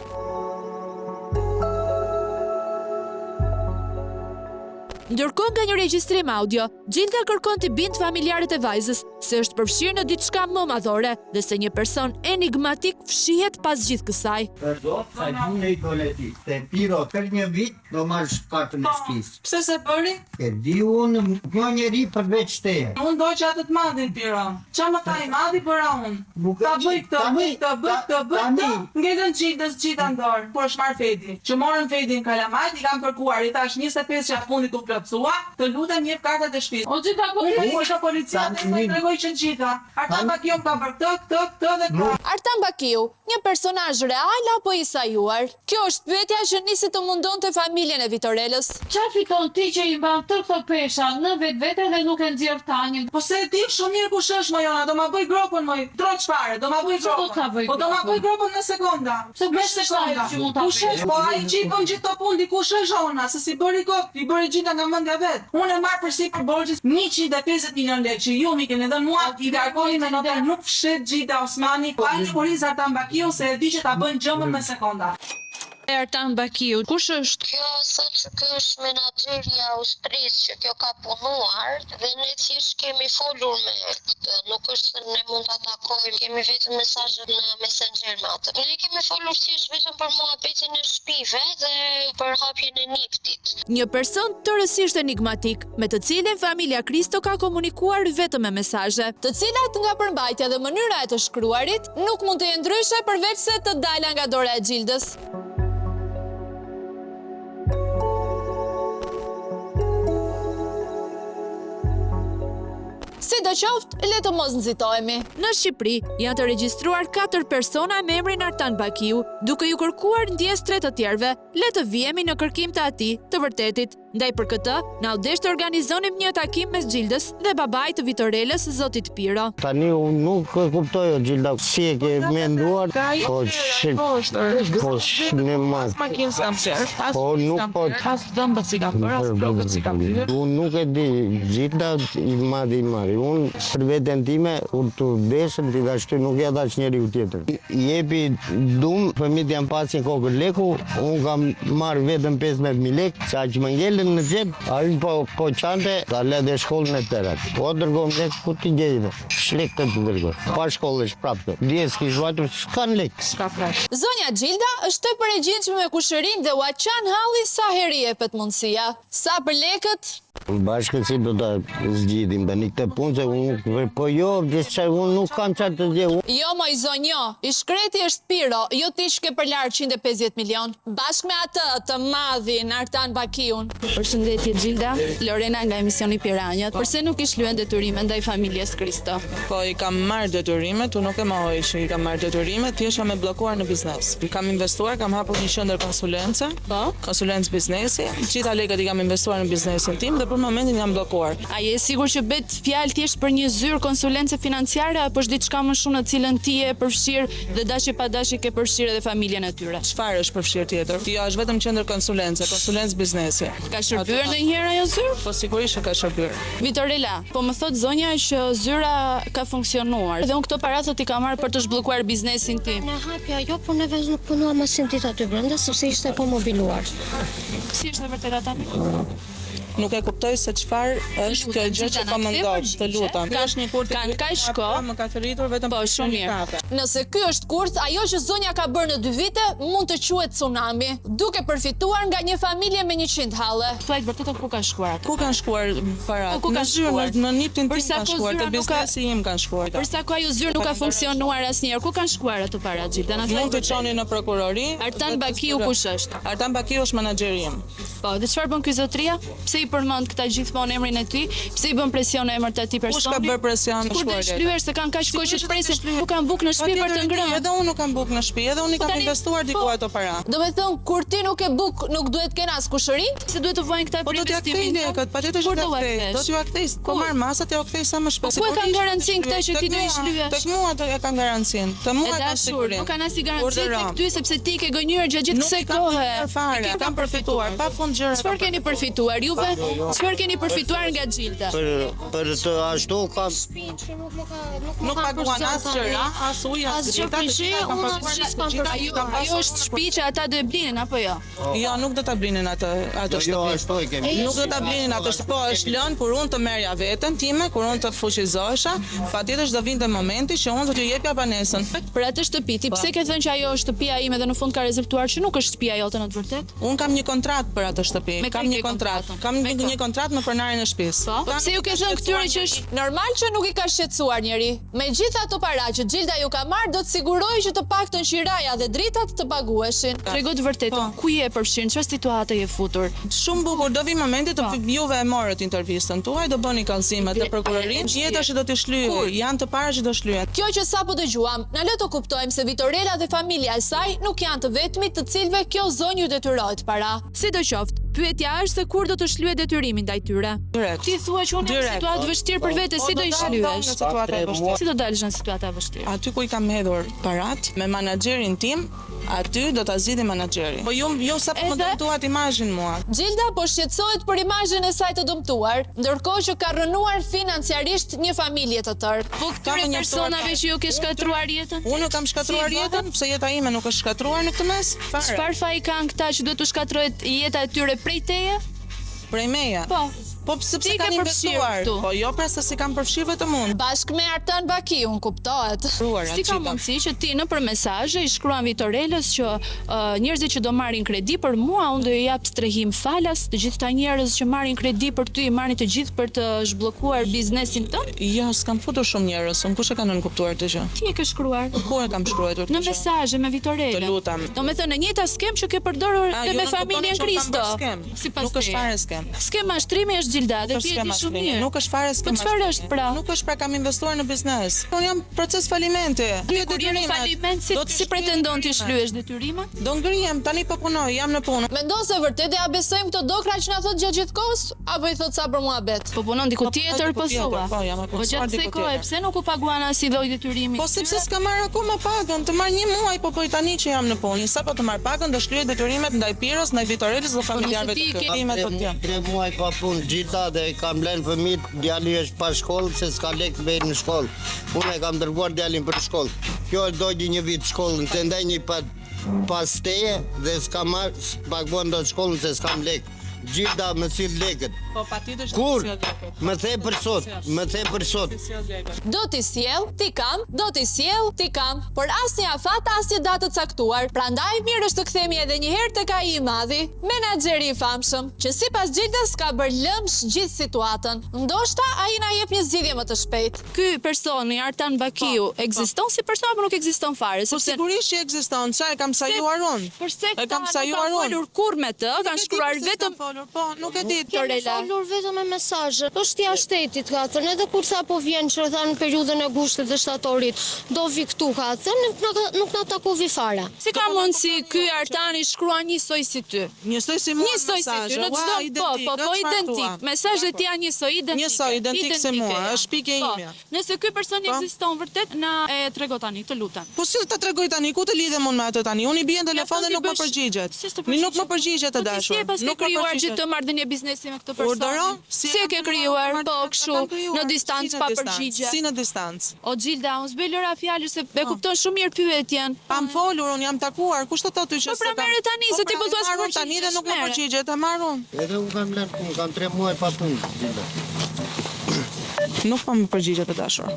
S14: Ndërkohë nga një regjistrim audio, Xhilda kërkon të bindë familjarët e vajzës se është përfshirë në diçka më madhore dhe se një person enigmatik fshihet pas gjithë kësaj.
S13: Përdo, sa gjune i toletit, te piro për një vit do marrë shkatën e shtëpisë.
S11: Pse se bëri?
S13: E di unë një njeri përveç teje.
S11: Unë do që atë të madhin piro. Qa më ta i madhi bëra unë? Ta bëj këtë, ngellën Xhildës gjitha ndorë, por është marrë Fedi. Që morën Fedin kalamajt, i kam kërkuar, i tash 25 që fundit u plotësua, të lutem jep kartat e shtëpisë. O gjitha është policia të më tregoj që gjitha. Artan Bakiu ka bërë këtë dhe këtë.
S6: Artan Bakiu, një personazh real apo i sajuar? Kjo është pyetja që nisi të mundonte familjen e Vitorellës.
S15: Çfarë fiton ti që i mban të këto pesha në vetvete dhe nuk e nxjerr tanin?
S11: Po se e di shumë mirë kush është Mojona, do ma bëj gropën moj, troç fare, do ma bëj gropën. Po do ma bëj gropën në sekonda.
S15: Se bësh sekonda që mund ta bëj.
S11: Po ai që i bën gjithë to punë dikush është Ona, se si bëri kot, i bëri gjithë nga mendja vet. Unë e marr përsipër borxhit 150 milion lekë që ju mi keni dhënë mua, i largoni me noter nuk fshet Xhida Osmani, pa një poliz Artan Bakiu se e di që ta bën gjëmën me sekonda.
S8: Artan Bakiu, kush është?
S12: Kjo thotë që kjo është menaxheri i Austrisë që kjo ka punuar dhe ne thjesht kemi folur me këtë, nuk është se ne mund ta takojmë, kemi vetëm mesazhet në Messenger me atë. Ne kemi folur thjesht vetëm për muhabetin e shtëpive dhe për hapjen e niptit.
S14: Një person tërësisht enigmatik, me të cilin familja Kristo ka komunikuar vetëm me mesazhe,
S6: të cilat nga përmbajtja dhe mënyra e të shkruarit nuk mund të jenë ndryshe përveç se të dala nga dora e Xhildës. Sidoqoftë, le të mos nxitohemi.
S8: Në Shqipëri janë të regjistruar 4 persona me emrin Artan Bakiu, duke ju kërkuar ndjestre të tjerëve. Le të vijemi në kërkim të atij të vërtetit. Ndaj për këtë, na u desh të organizonim një takim mes Gjildës dhe babait të Vitorelës, zotit Piro.
S17: Tani unë nuk e kuptoj Gjilda si e ke menduar, po në mas. Po nuk po. Unë nuk e di Gjilda i mari. Unë për veten time unë të desën të dashur nuk ja dash njeriu tjetër. Jepi dum, fëmijët janë pasin kokën leku, unë kam marrë vetëm 15.000 lekë, sa që më ngelen në xhep, ai po çante, ta lë dhe shkollën e tërat. Po dërgom lekë ku ti gjej. Shlek të dërgoj. Pa shkollësh prapë. Dies ki zhuatur s'kan lekë.
S6: Zonja Gjilda është të përgjigjshme me kushërinë dhe ua çan halli sa herë jepet mundësia. Sa për lekët?
S17: Bashkë si do ta zgjidhim tani këtë punë se unë po jo, gjithçka unë nuk kam çfarë të gjej.
S6: Jo moj zonjo, i shkreti është Piro, jo ti shke për larg 150 milion. Bashkë me atë të madhin Artan Bakiun.
S14: Përshëndetje Gjilda, Lorena nga emisioni Piranjat. Përse nuk i shlyen detyrime ndaj familjes Kristo?
S11: Po i kam marrë detyrimet, unë nuk e mohoj që i kam marrë detyrimet, thjesht jam e bllokuar në biznes. Kam investuar, kam hapur një qendër konsulence, konsulencë biznesi. Gjitha lekët i kam investuar në biznesin tim dhe për momentin jam bllokuar.
S14: A je sigur që bet fjalë thjesht për një zyrë konsulence financiare apo është diçka më shumë në cilën ti je përfshir dhe dashje pa dashje ke përfshirë edhe familjen e tyre?
S11: Çfarë është përfshirë tjetër? Jo, është vetëm qendër konsulence, konsulencë biznesi.
S14: Ka shërbyer ndonjëherë ajo zyrë?
S11: Po sigurisht që ka shërbyer.
S14: Vitorela, po më thot zonja që zyra ka funksionuar. Dhe unë këto para thot i kam marrë për të zhbllokuar biznesin tim.
S12: Ne hapja jo, por neve nuk punuam asim ditë aty brenda, sepse ishte po mobiluar.
S14: Si është e vërtetë ata?
S11: Nuk e kuptoj se çfarë është kjo gjë që po më ndodh, të lutem. Ky është një kurth
S14: kanë kaq kohë,
S11: më ka thëritur vetëm
S14: po shumë mirë.
S6: Nëse ky është kurth, ajo që zonja ka bërë në 2 vite mund të quhet tsunami, duke përfituar nga një familje me 100 halle.
S14: Thuaj vërtet ku ka shkuar?
S11: Ku kanë shkuar parat?
S14: Ku kanë shkuar?
S11: Në niptin tim kanë shkuar, te biznesi im kanë shkuar.
S14: Përsa ko ajo zyrë nuk ka funksionuar asnjëherë, ku kanë shkuar ato parat Gjilda?
S11: Mund të çoni në prokurori.
S14: Artan Bakiu kush është?
S11: Artan Bakiu është menaxheri im.
S14: Po, dhe çfarë bën ky zotria? Pse i përmend këta gjithmonë emrin e tij? Pse i bën presion në emër të atij personi?
S11: Kush ka bërë presion?
S14: Kur të shlyer se kanë kaq kohë që të presin, nuk kanë bukë në shtëpi për të ngrënë.
S11: Edhe unë nuk kam bukë në shtëpi, edhe unë i kam investuar diku ato para.
S6: Do të thon kur ti nuk e buk, nuk duhet kenë as kushërinë?
S14: Se duhet të vojnë këta për
S11: investimin. Po do t'ja kthej lekët, patjetër që do t'ja do t'ju kthej. Po marr masat, ja kthej sa më shpejt.
S14: Po ku e kanë garancinë këta që ti do i shlyesh?
S11: Tek mua e kanë garancinë. Te mua ka sigurinë.
S14: Nuk kanë asnjë garanci tek ty sepse ti ke gënjur gjatë gjithë kësaj kohe.
S11: Fare, kam përfituar pafund gjëra.
S14: Çfarë keni përfituar juve? Çfarë keni përfituar nga Gjilda?
S17: Për të ashtu kam
S11: nuk paguan as gjëra, as ujë, as gjëra.
S14: Ajo është shtëpi që ata do e blinin apo jo?
S11: Jo, nuk do ta blinin atë shtëpi.
S17: Jo, ashtu e kemi.
S11: Nuk do ta blinin atë shtëpi, po është lënë kur unë të merrja veten time, kur unë të fuqizohesha, patjetër do vinte momenti që unë do t'ju jepja banesën.
S14: Për atë shtëpi, ti pse ke thënë që ajo është shtëpia ime dhe në fund ka rezultuar që nuk është shtëpia jote në të vërtetë?
S11: Unë kam një kontratë për atë shtëpi. Kam një kontratë. Kam një kontratë me pronarjen e shtëpisë.
S6: Po pse ju ke thënë këtyre që është normal që nuk i ka shqetësuar njëri? Me gjithë ato para që Gjilda ju ka marrë, do të sigurojë që të paktën qiraja dhe dritat të paguheshin.
S14: Trego të vërtetën, ku je përfshirë, çfarë situate je futur?
S11: Shumë bukur, do vi momenti të juve e morët intervistën tuaj, do bëni kallëzimet te prokuroria. Jeta që do të shlyejë, janë të para që do shlyhen.
S6: Kjo që sapo dëgjuam, na le të kuptojmë se Vitorela dhe familja e saj nuk janë të vetmit të cilëve kjo zonjë ju detyrohet para.
S8: Sidoqoftë, pyetja është se kur do të shlyhet detyrimin ndaj tyre.
S14: Ti thua që unë jam në situatë vështirë për vete, si do i shlyesh? Si do dalësh në situatë vështirë?
S11: Aty ku i kam hedhur parat me menaxherin tim, aty do ta zgjidhim menaxherin. Po jo sa po më dëmtuat imazhin mua.
S6: Gjilda po shqetësohet për imazhin e saj të dëmtuar, ndërkohë që ka rënuar financiarisht një familje të tërë.
S14: Po këtyre personave që ju ke shkatruar jetën?
S11: Unë kam shkatruar jetën, pse jeta ime nuk është shkatruar në këtë mes?
S14: Çfarë faji kanë këta që duhet të shkatërrohet jeta e tyre prej teje?
S11: Prej meje?
S14: Po.
S11: Po sepse kanë investuar. Po jo pra se si kanë përfshirë vetëm unë.
S6: Bashkë me Artan Bakiun, kuptohet.
S14: Si ka mundësi që ti nëpër mesazhe i shkruan Vitorelës që njerëzit që do marrin kredi për mua, unë do i jap strehim falas, të gjithë ta njerëz që marrin kredi për ty i marrin të gjithë për të zhbllokuar biznesin tënd?
S11: Jo, s'kam futur shumë njerëz, unë kush e ka nënkuptuar këtë gjë?
S14: Ti e ke shkruar?
S11: Ku e kam shkruar këtë gjë?
S14: Në mesazhe me Vitorelën.
S11: Të lutem.
S14: Domethënë në njëjta skem që ke përdorur edhe me familjen Kristo.
S11: Sipas nuk është fare skem.
S14: Skema shtrimi është
S8: Gjilda, dhe ti e di shumë mirë.
S11: Nuk është fare skema.
S8: Po çfarë është pra?
S11: Nuk është pra kam investuar në biznes. Unë jam proces falimenti.
S8: Kur je në faliment, si pretendon ti shlyesh detyrimet?
S11: Do ngrihem, tani po punoj, jam në punë.
S6: Mendon se vërtet ja besojmë këto dokra që na thot gjatë gjithë kohës apo i thot sa për muhabet?
S8: Po punon diku tjetër po thua.
S11: Po
S8: gjatë kësaj kohe pse nuk u paguan as i lloj detyrimi?
S11: Po sepse s'ka marr akoma pagën, të marr 1 muaj po tani që jam në punë. Sa po të marr pagën do shlyej detyrimet ndaj Pirës, ndaj Vitorelës dhe familjarëve të tyre.
S13: 3 muaj pa punë Gjilda dhe kam lënë fëmijët, djali është pa shkollë se s'ka lekë të vejnë në shkollë. Unë e kam dërguar djalin për shkollë. Kjo dojë një vit shkollën, të ndaj një pas teje dhe s'ka marrë, paguan do shkollën se s'kam lekë. Gjilda më sill lekët.
S11: Po patjetër
S13: Kur? Më the për sot, më the për sot.
S6: Do t'i sjell, ti kam, do t'i sjell, ti kam, por asnjë afat, asnjë datë të caktuar. Prandaj mirë është të kthehemi edhe një herë tek ai i madhi, menaxheri i famshëm, që sipas Gjildës ka bërë lëmsh gjithë situatën. Ndoshta ai na jep një zgjidhje më të shpejtë.
S8: Ky personi Artan Bakiu ekziston si person apo nuk ekziston fare?
S11: Po sigurisht që ekziston, çfarë kam sajuar unë?
S8: Përse
S11: e kam sajuar
S8: unë? Folur kur me të, kanë shkruar vetëm
S11: po, nuk e di.
S12: Folur vetëm me mesazhe. Është jashtë shtetit katër, edhe kur sa po vjen që tha në periudhën e gushtit dhe shtatorit, do vi këtu katër, nuk na takovi fare.
S8: Si ka mundsi ky Artani shkruan njësoj si ty?
S11: Njësoj si mua.
S8: Njësoj si ty, në çdo po identik. Mesazhet janë njësoj identik.
S11: Njësoj identik se mua, është pikë e imja.
S8: Nëse ky person ekziston vërtet, na e trego tani, të lutem.
S11: Po si ta tregoj tani, ku të lidhem unë me atë tani? Unë i bie në telefon dhe nuk më përgjigjet. Nuk më përgjigjet të dashur.
S8: Nuk krijuar gjithë të marrëdhënie biznesi me këtë person. Si e ke krijuar, po kështu, në distancë pa përgjigje.
S11: Si në distancë.
S8: O Gjilda, unë s'bëj lëra fjalë se e kupton shumë mirë pyetjen.
S11: Pam folur, unë jam takuar. Kush të thotë ty që
S8: s'e kam? Po pra merre tani se ti po thua se
S11: tani dhe nuk më përgjigjet, e marr unë.
S13: Edhe unë kam lënë punë, kam 3 muaj pa punë.
S11: Nuk po më përgjigjet të dashur.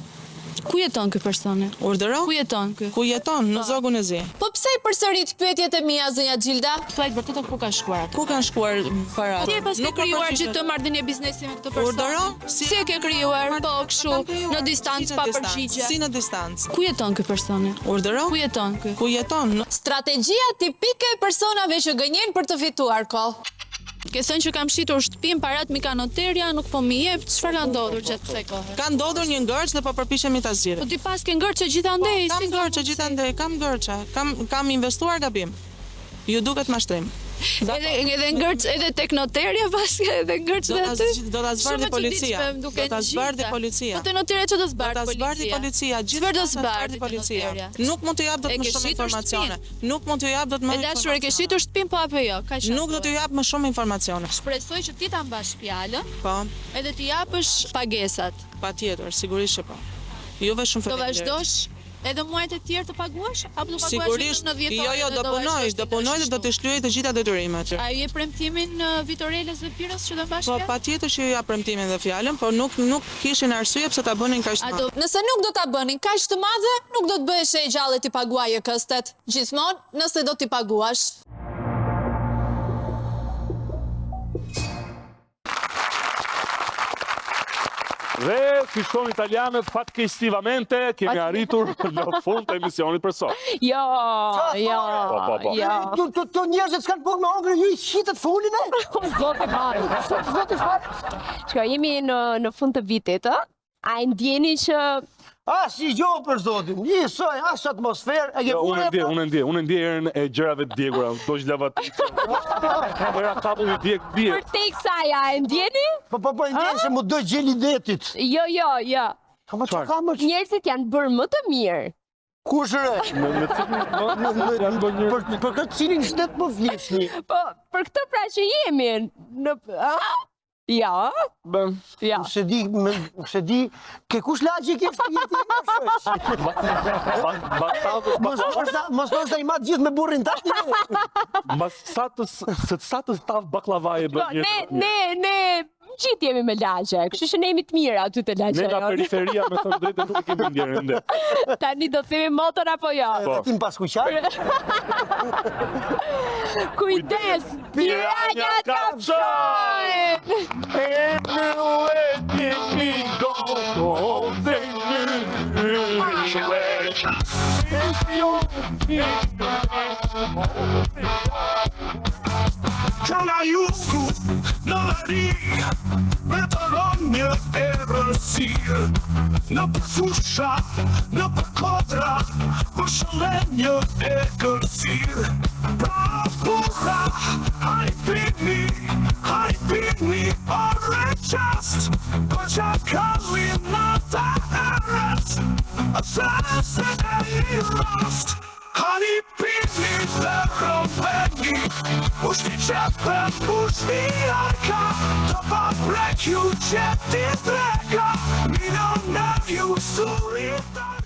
S8: Ku jeton ky personi?
S11: Urdhëro?
S8: Ku jeton ky?
S11: Ku jeton? Në Zogun e Zi.
S6: Po pse i përsërit pyetjet e mia zonja Gjilda?
S8: Thuaj vërtet ku kanë shkuar ato?
S11: Ku kanë shkuar paratë?
S8: Ti e pas ke krijuar gjithë të marrëdhënie biznesi me këtë person.
S11: Urdhëro?
S8: Si e ke krijuar? Po kështu, në distancë pa përgjigje.
S11: Si në distancë.
S8: Ku jeton ky personi?
S11: Urdhëro?
S8: Ku jeton ky?
S11: Ku jeton?
S6: Strategjia tipike e personave që gënjejnë për të fituar kohë.
S8: Ke thënë që kam shitur shtëpinë, parat mi ka noterja, nuk po mi jep, çfarë ka ndodhur gjatë kësaj kohe?
S11: Ka ndodhur një ngërç dhe po përpiqemi ta zgjidhim.
S8: Po ti pas ke ngërçe gjithandej,
S11: kam ngërçe gjithandej, kam ngërçe. Kam investuar gabim. Ju duket mashtrim.
S8: Edhe ngërç edhe tek noterja pas edhe ngërç dhe aty.
S11: Do ta zbardhi policia. Do ta zbardhi policia.
S8: Po te noterja ç'do zbardhi policia?
S11: Do ta zbardhi policia.
S8: Çfarë do zbardhi policia?
S11: Nuk mund të jap dot më shumë informacione. Nuk mund të jap dot më.
S8: E dashur e ke shitur shtëpinë po apo jo?
S11: Nuk do t'ju jap më shumë informacione.
S8: Shpresoj që ti ta mbash fjalën.
S11: Po.
S8: Edhe t'i japësh pagesat.
S11: Patjetër, sigurisht që po. Juve shumë faleminderit.
S8: Do vazhdosh edhe muajt e tjerë të paguash apo do paguash
S11: sigurisht
S8: në 10 orë?
S11: Jo, do punoj dhe do të shlyej të gjitha detyrimet.
S8: A ju jep premtimin Vitorelës dhe Pirës që do mbash
S11: fjalën? Po patjetër që ju jap premtimin dhe fjalën, por nuk kishin arsye pse ta bënin kaq të madhe.
S6: Nëse nuk do ta bënin kaq të madhe, nuk do të bëhesh e gjallë ti paguaje këstet. Gjithmonë nëse do t'i paguash.
S3: Dhe fishon italianët fatkeqësisht kemi arritur në fund të emisionit për sot.
S2: Jo.
S4: Të njerëzit s'kan punë me ongër, ju i shitet folin e?
S2: Zoti fare. Shko, jemi në fund të vitit, a? A e ndjeni që...
S4: Si gjohë për zotin, njësoj, asë atmosferë,
S3: Unë ndje erën e gjërave të djegura, do që lava të... Era kapulli djeg.
S2: Për tek saja, e ndjeni?
S4: Po ndjeni se mu doj gjeli detit.
S2: Jo. Njerëzit janë bërë më të mirë.
S4: Kushëre? Për këtë cilin shtet më flisni.
S2: Po, për këtë pra që jemi. Ja.
S4: Se di, ke kush lagje ke kështë jetë mos nështë da i matë gjithë me burrin tati.
S3: Mas satës taf baklavaje bërë njërë.
S2: Ne, gjithë jemi me lagje, kështu që ne jemi të mira aty të lagje.
S3: Ne nga periferia me thëmë drejtë nuk e kemi ndjerë ndë.
S2: Tani do të themi motor apo jo?
S4: Tim pas kuqarë.
S2: Kujdes, piranjat kapshojnë!
S3: E në e ti do të në
S7: Kalla jugu në ri, me të rënjë e rësirë, në përfusha, në përkodra, për shëlenjë e kërsirë. Pra burra, haj pini, orë qast, për që kallim në të herët, a thesë e I rast. Hani pini dhe rëmbeni, pushti qepën, pushti arka, të paprek ju qeti dreka, milioner ju surita.